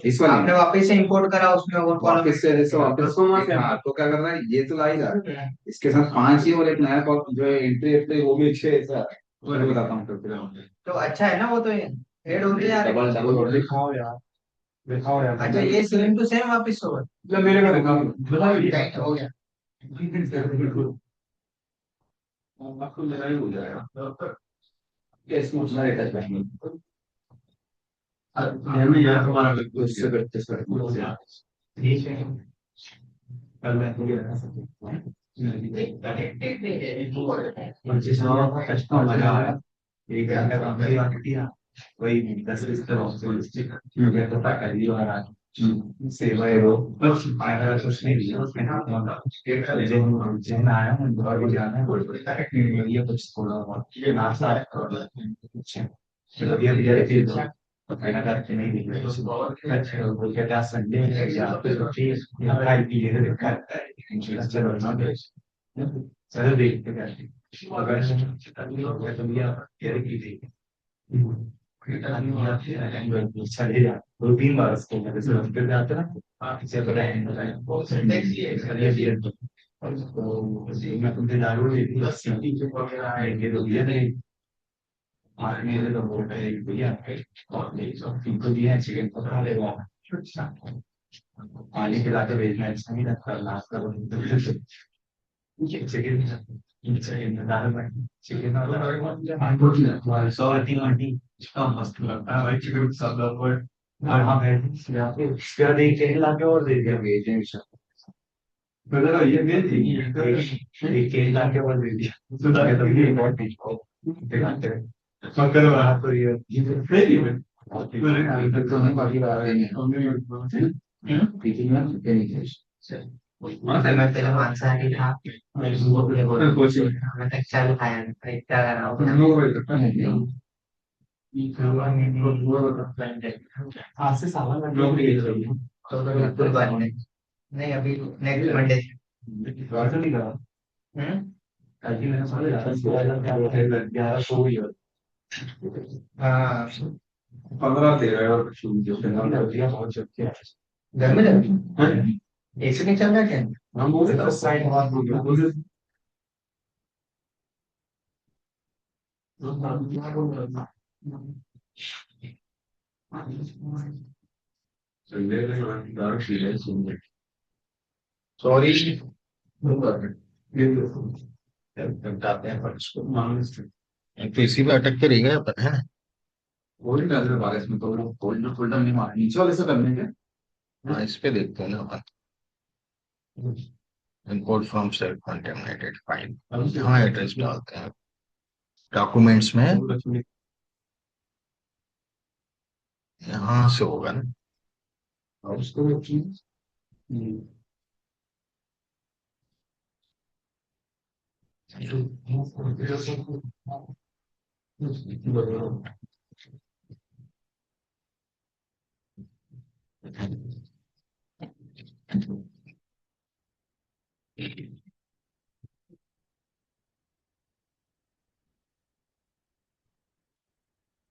इस वाले आपने वापस से इंपोर्ट करा उसमें वो कॉलम वापस से जैसे वापस रसोमा से हाँ तो क्या करना है ये तो ला ही रहा इसके साथ पांच ही और एक नया कॉल जो एंट्री है वो भी छह ऐसा वो मैं बताता हूँ करते रहो तो अच्छा है ना, वो तो हेड होते जा रहे डबल डबल दिखाओ यार, दिखाओ यार। हैं। अच्छा ये सेम टू सेम वापस होगा। मतलब मेरे को दिखाओ, बताइए। राइट हो गया। बिल्कुल आपको लड़ाई हो जाएगा। इसमें उतना डेटा चाहिए ध्यान में यार हमारा बिल्कुल उससे करते सर ठीक है। कल मैं तो गया था मजा आया, एक घंटा काम किया, वही 10 तो कर लियो हमारा सेवा है वो बस फायदा कुछ नहीं लिया उसमें ना जैन आया हूँ घर को जाना है ये कुछ थोड़ा बहुत ये नाश्ता है अच्छा चलो ये भी फिर खाना करके नहीं दिख रहा अच्छा वो कहता है संडे है या फिर चीज यहाँ खाई पी लेने करता है चलो ना चलो देखते हैं अगर तो ये की थी चले जा 2-3 बार उसको मेरे से हफ्ते में आते ना इसे बताया मैं तुमसे दारू ली थी ये तो दिया नहीं आदमी ने तो बोल रहे हैं भैया और नहीं तो इनको दिया है चिकन पकड़ा लेगा पानी पिलाते भेजना अच्छा नहीं लगता नाश्ता चिकन दाल में चिकन और 100 का मस्त लगता है भाई चिकन सब लोग हाँ यहाँ पे उसके बाद एक केक ला के और दे दिया मतलब ये भेज देगी एक केक ला के और दे दिया तो ताकि तब ये बहुत दिखाते हैं मगर वहाँ तो ये नहीं है तो नहीं बाकी बात नहीं टीचिंग में नहीं मैं पहले मांसाहारी था, मैं तक चालू खाया इतना कर रहा हूँ। आज से सामान लोग भी लग रही है तो बिल्कुल बंद नहीं, नहीं अभी नेक्स्ट मंडे। नहीं करा ताकि मैंने सारे 11 सो गई और हाँ 15-13 और कुछ बहुत जबकि घर में लगी एसी नहीं चल रहा क्या? हम बोले 10 साइड बात हो गया सॉरी बताते हैं पर इसको तो इसी पे अटक के रह गया पर है ना। वही नजर बारिश में तो वो फोल्डर फोल्डर नहीं मार नीचे वाले से करने के हाँ इस पे देखते हैं ना अपन import from self contaminated file हाँ एड्रेस डालते हैं डॉक्यूमेंट्स में यहाँ से होगा ना। और उसको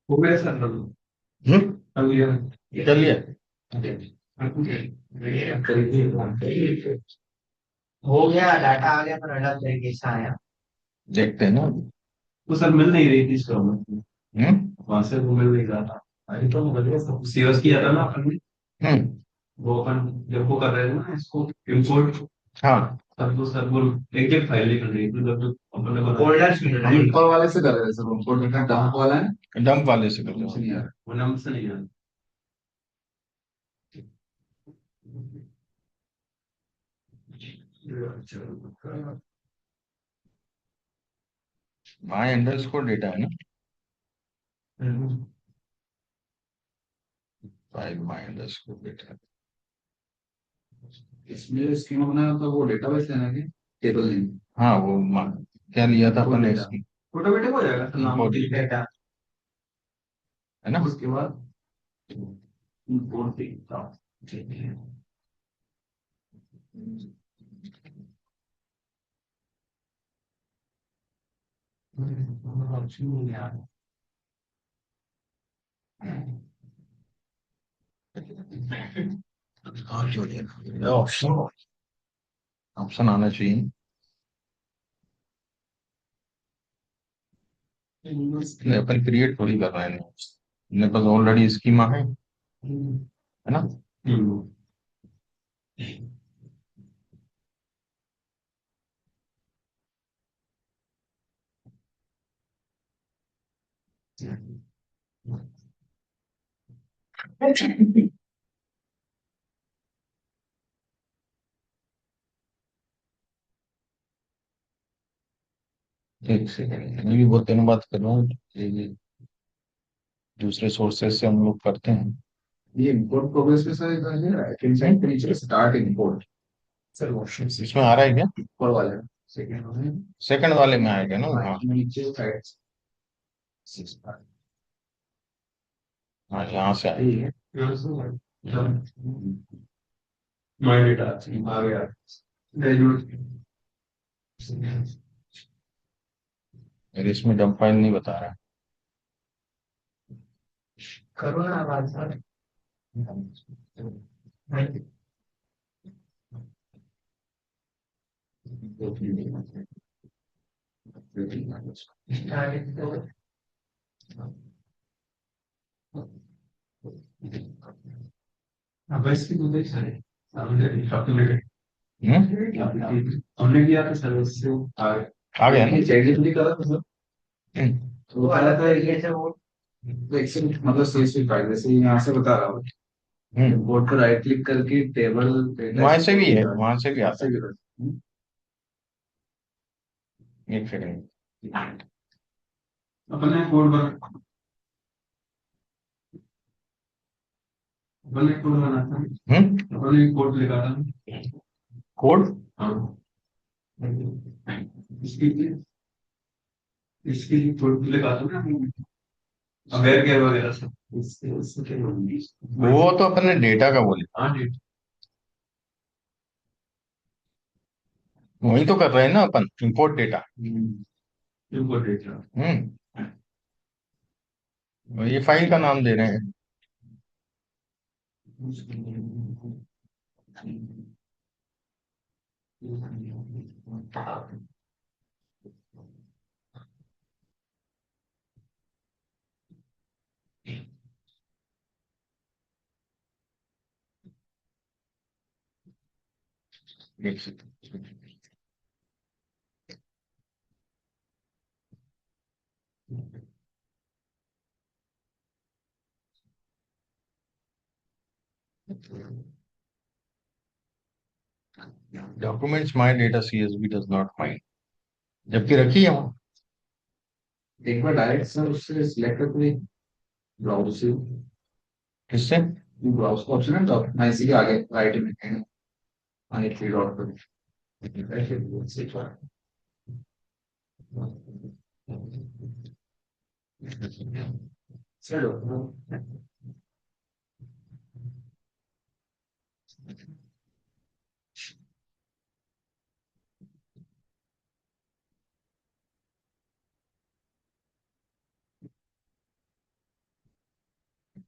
वो मेरे साथ अभी चलिए हो गया, डाटा आ गया पर अलग तरीके से आया। देखते हैं ना। वो सर मिल नहीं रही थी इसको हम्म वहां से वो मिल नहीं रहा था। अरे तो वो सीओएस किया था ना अपन ने, वो अपन जब वो कर रहे थे ना इसको इम्पोर्ट, हाँ तब तो सब वो एक एक फाइल ही कर रही थी, जब अपन ने फोल्डर्स मिल रहे हम हैं। ऊपर वाले से कर रहे थे सर, ऊपर में डंप वाला है, डंप वाले से कर दो। हमसे नहीं आ रहा। वो नाम से नहीं है। माई अंडरस्कोर डेटा है ना, फाइल माई अंडरस्कोर डेटा। इसमें जो स्कीमा बनाया था वो डेटाबेस लेना है, टेबल नहीं। हाँ वो क्या लिया था अपन ने डेटा। इसमें, ऑटोमेटिक हो जाएगा, तो नाम Import ठीक है। डेटा। है ना। उसके बाद import data, ठीक है। ऑप्शन नहीं आ रहा। और क्यों नहीं ऑप्शन, ऑप्शन आना चाहिए। नहीं, अपन क्रिएट थोड़ी कर रहे हैं, अपने पास ऑलरेडी स्कीमा है ना। एक सेकंड, मैं भी बहुत दिनों बात कर रहा हूँ, ये दूसरे सोर्सेस से हम लोग करते हैं। ये import progress में सर इधर है राइट हैंड साइड पे नीचे स्टार्ट import सर ऑप्शन इसमें आ रहा है क्या, ऊपर वाले सेकंड वाले सेकंड वाले में आएगा ना। हाँ नीचे साइड से start। हाँ यहाँ से आएगा। माय डेटा आ गया, ग्रेजुएट। मेरे इसमें डंप फाइल नहीं बता रहा करो ना आवाज सर। स्टार्ट तो अब इसकी तो देख सारे हमने डॉक्यूमेंट है। हमने किया था सर्विस से आगे। आ गया ना। चेक भी करा था सर, हम्म, तो वो बता अलग रहा था तरीके से वो एक्सेल मतलब सीएसवी फाइल जैसे यहाँ से बता रहा हूँ, बोर्ड पर राइट क्लिक करके टेबल वहां से भी है, वहां से भी आता से है। भी रहता एक सेकंड, अपन ने कोड बना, अपन ने कोड बना था, अपन ने कोड लिखा था। कोड हाँ, इसकी इसकी कोड लिखा था ना, अवेयर केयर वगैरह सब। इससे क्या होगी? वो तो अपन ने डेटा का बोले, हाँ जी, वही तो कर रहे हैं ना अपन, इंपोर्ट डेटा। Import data. ये फाइल का नाम दे रहे हैं। एक second, documents my data CSV does not find, जबकि रखी है वहाँ। एक बार डायरेक्ट सर उससे सिलेक्ट करके ब्राउज से किससे। ब्राउज का ऑप्शन है तो मैं इसी के आगे राइट में आगे थ्री डॉट पर सर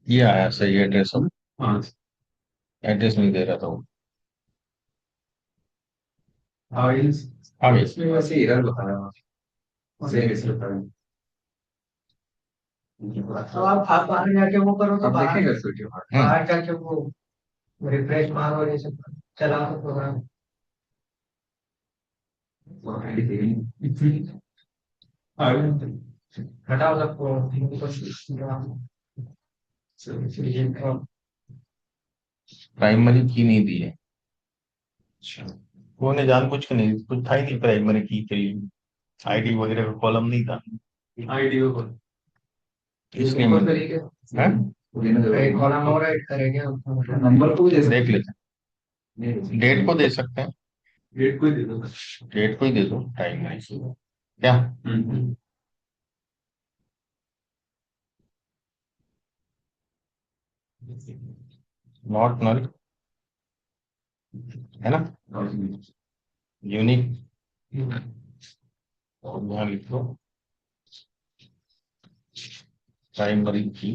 ये आया सही एड्रेस, अब हाँ, एड्रेस नहीं दे रहा था वो। फाइल्स आगे इसमें वैसे एरर बताया सेम इसे बताया। तो आप बाहर जाके वो करो तो अब बाहर देखेंगे फिर बाहर जाके वो रिफ्रेश मारो जैसे चला तो प्रोग्राम आईडी चाहिए। हटाओ सबको प्राइमरी की नहीं दी है। वो ने जानबूझ के नहीं, कुछ था ही नहीं प्राइमरी की के लिए, आईडी वगैरह का कॉलम नहीं था, आईडी को इसलिए कोई मैं तरीके हैं? एक कॉलम और ऐड करेंगे नंबर को भी दे देख लेते हैं, डेट को दे सकते हैं, डेट को ही दे दो। डेट को ही दे दो, टाइम नहीं क्या। नॉट नल है ना, यूनिक, और यहाँ लिख लो प्राइमरी की,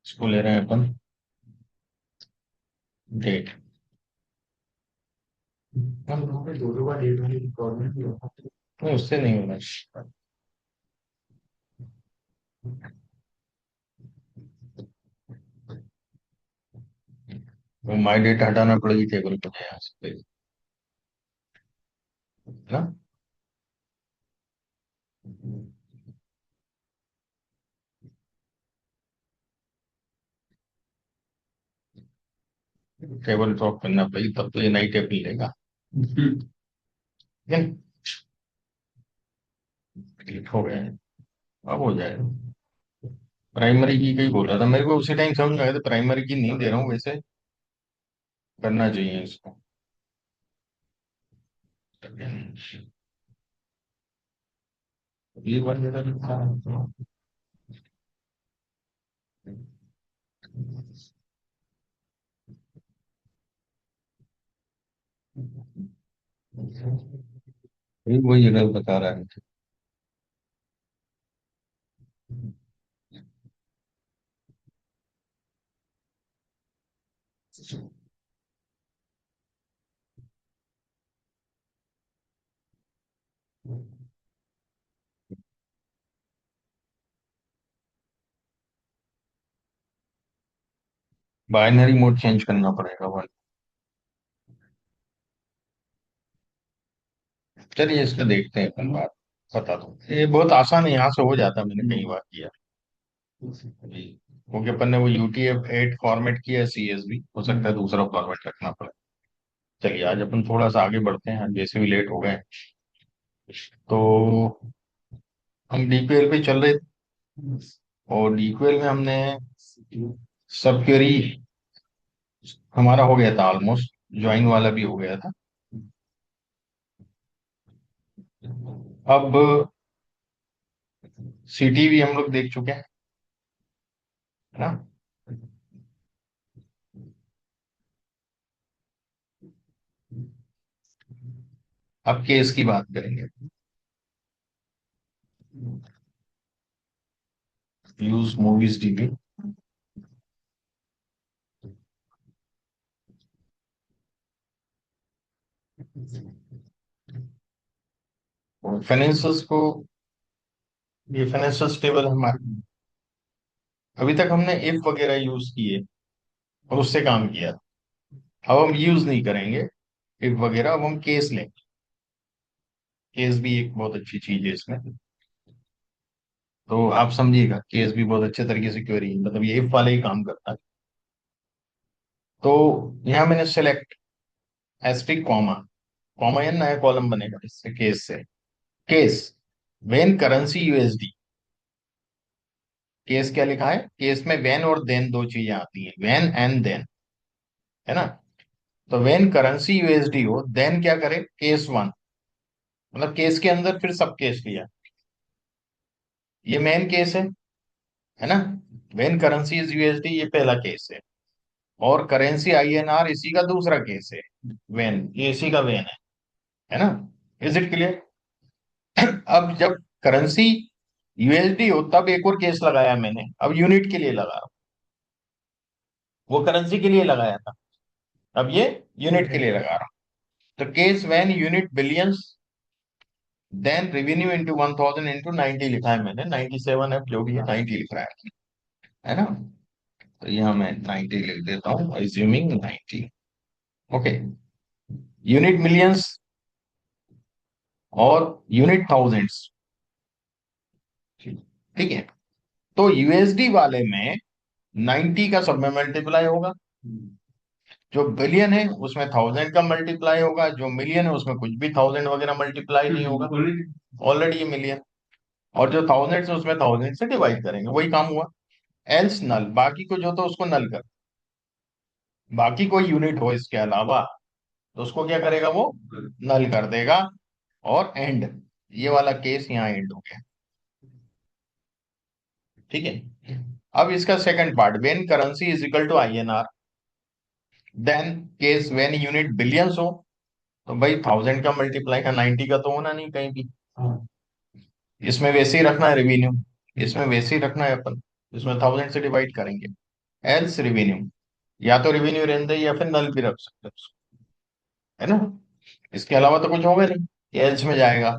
इसको ले रहे हैं अपन डेट। दो बार डेट वाली रिक्वायरमेंट नहीं, उससे नहीं होना। तो माई डेट हटाना पड़ेगी टेबल पे यहाँ से, है ना। टेबल ड्रॉप करना पड़ेगी तब तो ये नई टेबल लेगा, ठीक है। क्लिक हो गया है, अब हो जाएगा। प्राइमरी की कहीं बोल रहा था मेरे को, उसी टाइम समझ में आया था प्राइमरी की नहीं दे रहा हूँ, वैसे करना चाहिए इसको। ये बार जरा लिखा है। वही जगह बता रहा है मुझे। बाइनरी मोड चेंज करना पड़ेगा वन। चलिए इसका देखते हैं अपन बात, बता दो, ये बहुत आसान है, यहाँ से हो जाता है, मैंने कई बार किया जी। क्योंकि अपन ने वो UTF-8 फॉर्मेट किया है, CSV हो सकता है दूसरा फॉर्मेट रखना पड़े। चलिए आज अपन थोड़ा सा आगे बढ़ते हैं, आज वैसे भी लेट हो गए, तो हम DPL पे चल रहे थे, और DQL में हमने सब क्वेरी हमारा हो गया था ऑलमोस्ट, ज्वाइन वाला भी हो गया था। अब CTV हम लोग देख चुके हैं, है ना। अब केस की बात करेंगे, यूज मूवीज DB। फाइनेंशियल्स को, ये फाइनेंशियल टेबल हमारे, अभी तक हमने इफ वगैरह यूज किए और उससे काम किया, अब हम यूज नहीं करेंगे इफ वगैरह, अब हम केस लेंगे। केस भी एक बहुत अच्छी चीज है इसमें, तो आप समझिएगा केस भी बहुत अच्छे तरीके से क्वेरी, मतलब ये इफ वाले ही काम करता है। तो यहाँ मैंने सेलेक्ट एस्ट्रिक कॉमा, कॉमा या नया कॉलम बनेगा इससे, केस से, case when currency USD। Case क्या लिखा है, केस में वेन और देन दो चीजें आती हैं, वेन एंड देन, है ना। तो वेन करेंसी USD हो, देन क्या करे, केस वन, मतलब केस के अंदर फिर सब केस लिया, ये मेन केस है ना। वेन करेंसी इज USD, ये पहला केस है, और करेंसी INR इसी का दूसरा केस है, वेन, ये इसी का वेन है ना। Is it clear. अब जब करेंसी USD हो तब एक और केस लगाया मैंने, अब यूनिट के लिए लगा रहा हूं, वो करेंसी के लिए लगाया था, अब ये यूनिट के लिए लगा रहा हूं। तो case when unit billions, then revenue into 1000 into 90 लिखा है मैंने, 97 है जो भी है, 90 लिख रहा है। है ना। तो यहाँ मैं 90 लिख देता हूँ, अज्यूमिंग 90। ओके, यूनिट मिलियंस और यूनिट थाउजेंड्स, ठीक है। तो यूएसडी वाले में 90 का सब में मल्टीप्लाई होगा, जो बिलियन है उसमें 1000 का मल्टीप्लाई होगा, जो मिलियन है उसमें कुछ भी 1000 वगैरह मल्टीप्लाई नहीं होगा, ऑलरेडी ये मिलियन। और जो 1000 है उसमें 1000 से डिवाइड करेंगे, वही काम हुआ। एल्स नल, बाकी को जो तो उसको नल कर, बाकी कोई यूनिट हो इसके अलावा तो उसको क्या करेगा वो, नल कर देगा। और एंड, ये वाला केस यहाँ एंड हो गया, ठीक है। अब इसका second part, when currency is equal to INR, then case when unit billions हो, तो भाई 1000 का मल्टीप्लाई का 90 का तो होना नहीं कहीं भी। इसमें वैसे ही रखना है रेवेन्यू, इसमें वैसे ही रखना है अपन, इसमें 1000 से डिवाइड करेंगे। एल्स रेवेन्यू, या तो रेवेन्यू रहने दे या फिर नल भी रख सकते हैं उसको, है ना। इसके अलावा तो कुछ होगा नहीं, एल्स में जाएगा।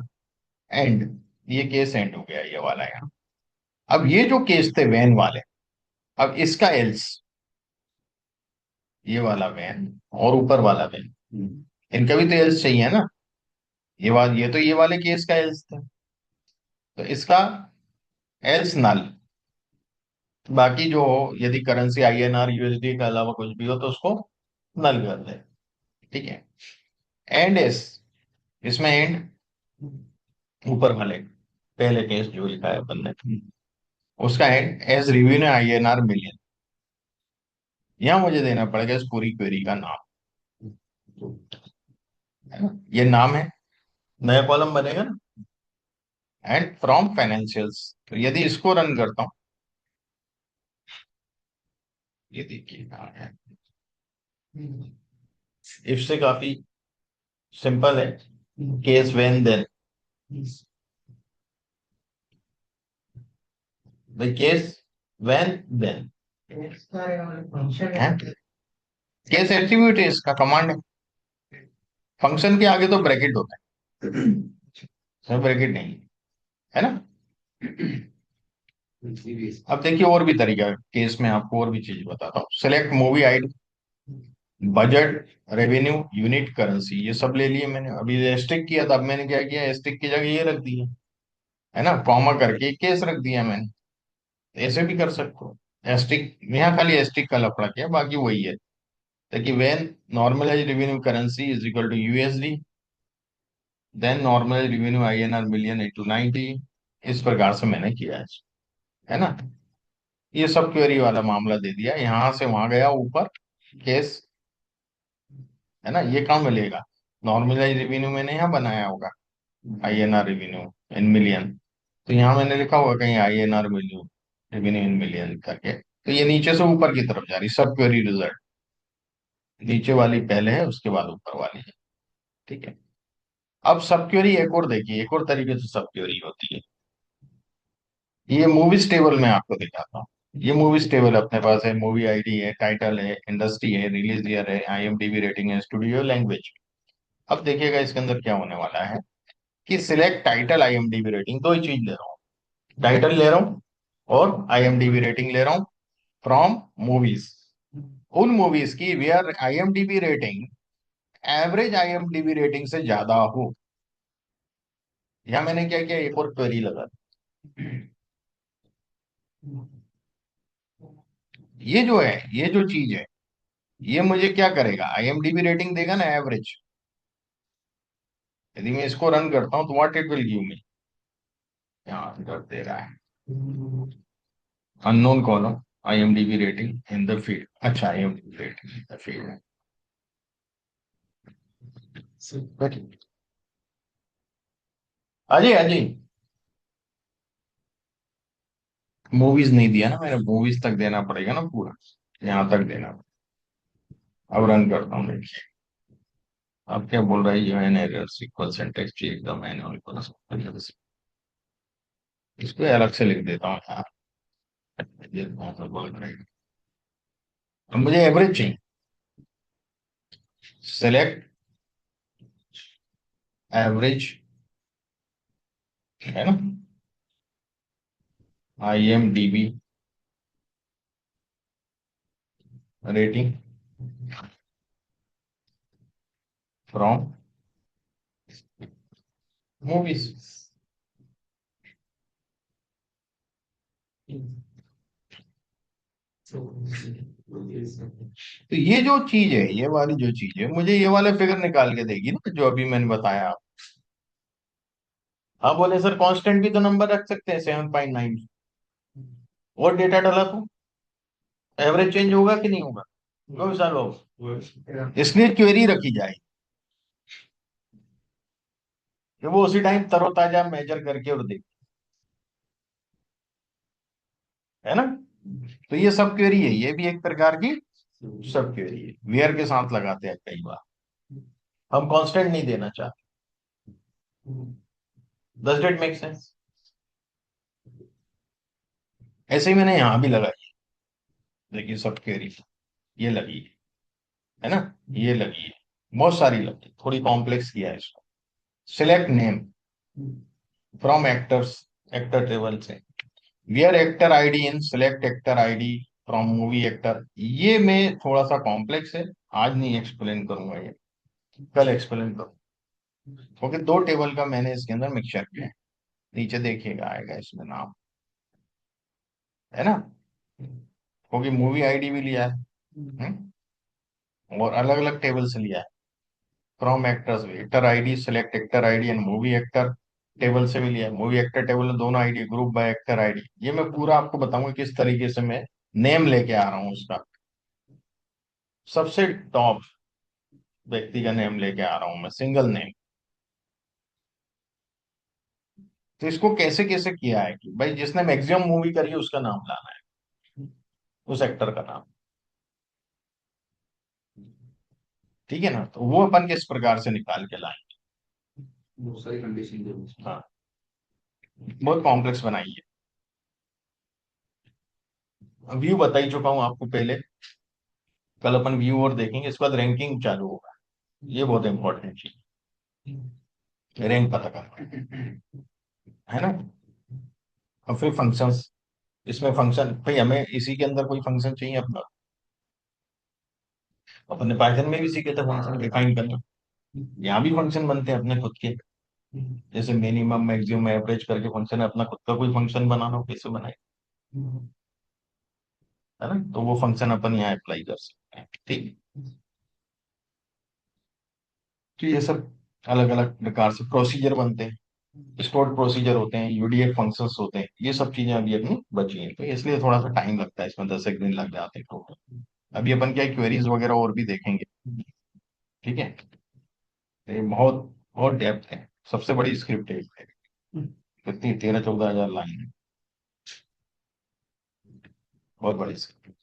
एंड, ये केस एंड हो गया, ये वाला है। अब ये जो केस थे वैन वाले, अब इसका एल्स, ये वाला वैन और ऊपर वाला वैन, इनका भी तो एल्स चाहिए ना। ये तो ये वाले केस का एल्स था, तो इसका एल्स नल। बाकी जो हो, यदि करेंसी आईएनआर यूएसडी के अलावा कुछ भी हो तो उसको नल कर दे, ठीक है। एंड एस, इसमें एंड ऊपर वाले पहले केस जो लिखा है अपन ने, उसका एंड एज रिव्यू ने आईएनआर मिलियन। यहां मुझे देना पड़ेगा इस पूरी क्वेरी का नाम, है ना। ये नाम है, नया कॉलम बनेगा ना। एंड फ्रॉम फाइनेंशियल्स, तो यदि इसको रन करता हूं, ये देखिए कहाँ है। इफ से काफी सिंपल है, केस व्हेन देन, भाई केस व्हेन देन फंक्शन है, केस एट्रीब्यूट है, इसका कमांड है। फंक्शन के आगे तो ब्रैकेट होता है, इसमें ब्रैकेट नहीं है, है ना। अब देखिए और भी तरीका है, केस में आपको और भी चीज बताता हूँ। Select movie ID, budget, revenue, unit, currency, ये सब ले लिए मैंने। अभी एस्टिक किया था, अब मैंने क्या किया, एस्टिक की जगह ये रख दिया, है ना, कॉमा करके केस रख दिया मैंने। ऐसे भी कर सकते हो। एस्टिक, यहाँ खाली एस्टिक का लफड़ा किया, बाकी वही है। देखिए when normalise revenue currency is equal to USD, then normalise revenue INR million into 90, इस प्रकार से मैंने किया है ना। ये सब क्वेरी वाला मामला दे दिया, यहां से वहां गया ऊपर केस, है ना। ये कहाँ मिलेगा, नॉर्मलाइज रेवेन्यू मैंने यहाँ बनाया होगा, आईएनआर रेवेन्यू इन मिलियन, तो यहाँ मैंने लिखा होगा कहीं INR revenue, revenue in million करके। तो ये नीचे से ऊपर की तरफ जा रही सब क्वेरी रिजल्ट, नीचे वाली पहले है उसके बाद ऊपर वाली है, ठीक है। अब सब क्वेरी एक और देखिए, एक और तरीके से सब क्वेरी होती है। ये मूवीज टेबल में आपको दिखाता हूँ। ये मूवीज टेबल अपने पास है, मूवी आईडी है, टाइटल है, इंडस्ट्री है, रिलीज ईयर है, आईएमडीबी रेटिंग है, स्टूडियो, लैंग्वेज। अब देखिएगा इसके अंदर क्या होने वाला है कि सिलेक्ट टाइटल आईएमडीबी रेटिंग, दो ही चीज ले रहा हूँ, टाइटल ले रहा हूँ और आईएमडीबी रेटिंग ले रहा हूँ फ्रॉम मूवीज, उन मूवीज की where IMDb rating average IMDb rating से ज्यादा हो। यहां मैंने क्या किया, एक और क्वेरी लगा दी। ये जो है, ये जो चीज है, ये मुझे क्या करेगा, आईएमडीबी रेटिंग देगा ना एवरेज। यदि मैं इसको रन करता हूं तो what it will give me, यहाँ कर दे रहा है unknown column IMDb rating in the field. अच्छा, IMDb rating in the field है, अजय अजय, मूवीज नहीं दिया ना मैंने, मूवीज तक देना पड़ेगा ना पूरा, यहाँ तक देना पड़ेगा। अब रन करता हूँ, देखिए अब क्या बोल रहा है, जो है error equal syntax check the manual, इसको अलग से लिख देता हूँ यार, ये कौन सा बोल रहा है। अब मुझे एवरेज चाहिए, सेलेक्ट एवरेज, है ना, आईएमडीबी रेटिंग फ्रॉम मूवीज। तो ये जो चीज है, ये वाली जो चीज है, मुझे ये वाले फिगर निकाल के देगी ना, जो अभी मैंने बताया। आप बोले सर कांस्टेंट भी तो नंबर रख सकते हैं 7.9, और डेटा डाला तो एवरेज चेंज होगा कि नहीं होगा? क्यों विशाल बाबू? इसलिए क्वेरी रखी जाए कि वो उसी टाइम तरोताजा मेजर करके और देखे, है ना। तो ये सब क्वेरी है, ये भी एक प्रकार की सब क्वेरी है, वेयर के साथ लगाते हैं कई बार। हम कांस्टेंट नहीं देना चाहते। Does it make sense? ऐसे ही मैंने यहां भी लगाई है, देखिए सब क्वेरी ये लगी है ना, ये लगी है, बहुत सारी लगी, थोड़ी कॉम्प्लेक्स किया है इसको। Select name from actors, actor table से, where actor ID in, select actor ID from movie actor. ये मैं थोड़ा सा कॉम्प्लेक्स है, आज नहीं एक्सप्लेन करूंगा, ये कल एक्सप्लेन करूंगा, क्योंकि दो टेबल का मैंने इसके अंदर मिक्सचर किया है। नीचे देखिएगा आएगा इसमें नाम, है ना, क्योंकि मूवी आईडी भी लिया है, और अलग अलग टेबल से लिया है। From actors, actor ID, select actor ID and movie actor table से भी लिया है। मूवी एक्टर टेबल में दोनों ID, group by actor ID. ये मैं पूरा आपको बताऊंगा किस तरीके से मैं नेम लेके आ रहा हूँ उसका, सबसे टॉप व्यक्ति का नेम लेके आ रहा हूं मैं, सिंगल नेम। तो इसको कैसे कैसे किया है कि भाई जिसने मैक्सिमम मूवी करी है उसका नाम लाना है, उस एक्टर का नाम, ठीक है ना। तो वो अपन किस प्रकार से निकाल के लाए? बहुत सारी कंडीशन। हाँ, बहुत कॉम्प्लेक्स बनाई है। व्यू बता ही चुका हूं आपको पहले, कल अपन व्यू और देखेंगे, इसके बाद रैंकिंग चालू होगा। ये बहुत इंपॉर्टेंट चीज, रैंक पता करना है ना। और फिर फंक्शंस, इसमें फंक्शन भाई हमें इसी के अंदर कोई फंक्शन चाहिए अपना, अपने पाइथन में भी सीखे थे फंक्शन डिफाइन करना, यहाँ भी फंक्शन बनते हैं अपने खुद के। जैसे मिनिमम मैक्सिमम एवरेज करके फंक्शन है, अपना खुद का कोई फंक्शन बनाना हो कैसे बनाए, है ना। तो वो फंक्शन अपन यहाँ अप्लाई कर सकते हैं, ठीक। तो ये सब अलग अलग प्रकार से प्रोसीजर बनते हैं, स्टोर्ड प्रोसीजर होते हैं, यूडीएफ फंक्शंस होते हैं, ये सब चीजें अभी अपनी बची हैं, तो इसलिए थोड़ा सा टाइम लगता है इसमें, 10 एक दिन लग जाते हैं टोटल। अभी अपन क्या क्वेरीज वगैरह और भी देखेंगे, ठीक है। तो ये बहुत बहुत डेप्थ है, सबसे बड़ी स्क्रिप्ट है, कितनी 13-14 हजार लाइन है, बहुत बड़ी स्क्रिप्ट।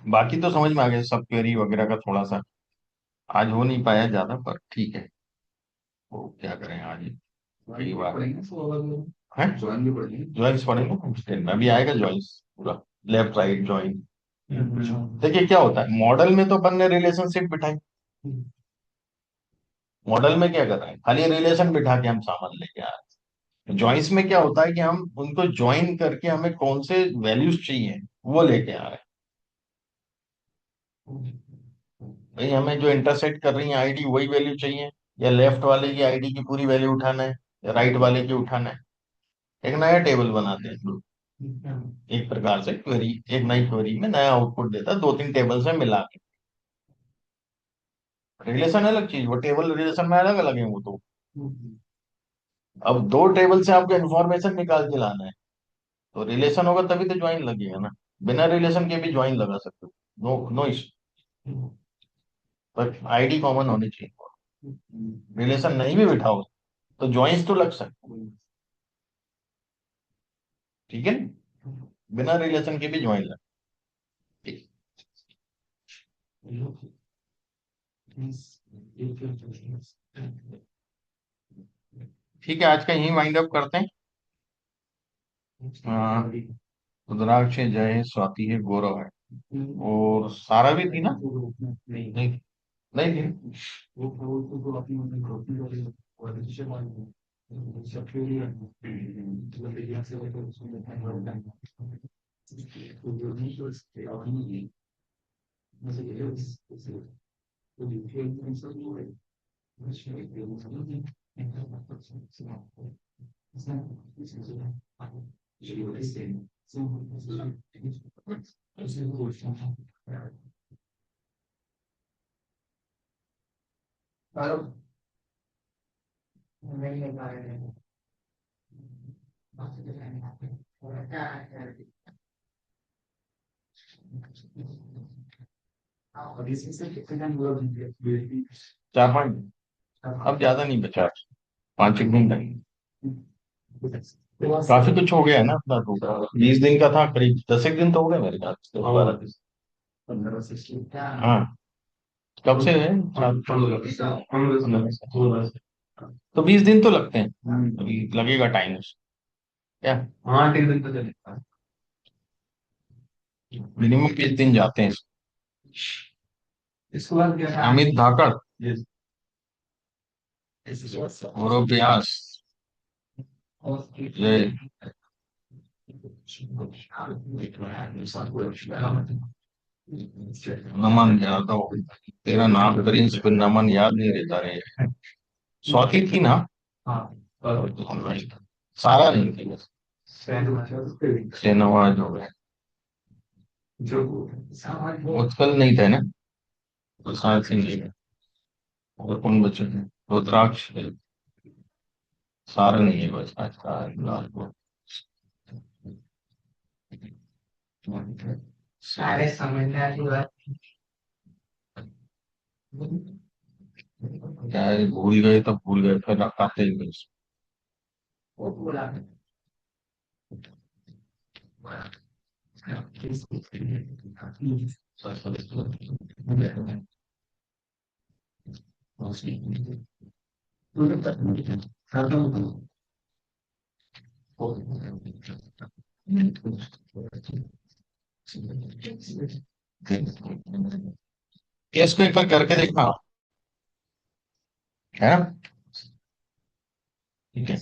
बाकी तो समझ में आ गया, सब क्वेरी वगैरह का थोड़ा सा आज हो नहीं पाया ज्यादा, पर ठीक है, वो क्या करें आज, यही बात है। ज्वाइन भी पड़ेंगे। ज्वाइंस पढ़ेंगे, अभी आएगा ज्वाइंस पूरा, लेफ्ट राइट ज्वाइन। देखिए क्या होता है, मॉडल में तो अपन ने रिलेशनशिप बिठाई, मॉडल में क्या कर रहे हैं, खाली रिलेशन बिठा के हम सामान लेके आ रहे हैं। ज्वाइंस में क्या होता है कि हम उनको ज्वाइन करके हमें कौन से वैल्यूज चाहिए वो लेके आ रहे हैं। भाई हमें जो इंटरसेक्ट कर रही है आईडी वही वैल्यू चाहिए, या लेफ्ट वाले की आईडी की पूरी वैल्यू उठाना है, या राइट वाले की उठाना है। एक नया टेबल बनाते हैं, एक प्रकार से क्वेरी, एक नई क्वेरी में नया आउटपुट देता है, 2-3 टेबल से मिला के। रिलेशन अलग चीज, वो टेबल रिलेशन में अलग अलग है वो तो। अब दो टेबल से आपको इन्फॉर्मेशन निकाल के लाना है, तो रिलेशन होगा तभी तो ज्वाइन लगेगा ना, बिना रिलेशन के भी ज्वाइन लगा सकते हो, no no issue, but ID common होनी चाहिए। रिलेशन नहीं भी बिठाओ तो ज्वाइंस तो लग सकते, ठीक है ना? बिना रिलेशन के भी ज्वाइन लग, ठीक। ठीक है, आज का यही वाइंड अप करते हैं। हाँ, रुद्राक्ष है, जय है, स्वाति है, गौरव है, और सारा भी थी ना? नहीं, नहीं थी। करो नहीं ले पा रहे हैं चार पाँच, अब ज्यादा नहीं बचा, 5 एक दिन तक काफी कुछ हो गया है ना अपना तो। 20 दिन का था करीब, 10 एक दिन तो हो गए मेरे ख्याल से, 12 दिन। हाँ, कब से है? 15 तो 20 दिन तो लगते हैं, अभी लगेगा टाइम क्या, हाँ 3 दिन तो चलेगा। मिनिमम 20 दिन जाते हैं। इसके बाद क्या है? अमित धाकड़, Yes. गौरव व्यास, जय नमन यादव, तेरा नाम प्रिंस फिर नमन याद नहीं रहता रे। स्वाति थी ना? सारा नहीं थी, नवाज हो गए, उत्कल नहीं थे ना, प्रसाद सिंह नहीं है। और कौन बचे थे? रुद्राक्ष, सारा नहीं है बस आज का लाल को। सारे समझदार की बात क्या है, भूल गए तो भूल गए, फिर रखाते ही नहीं। वो बोला केस को एक बार करके देखना है ना? ठीक है।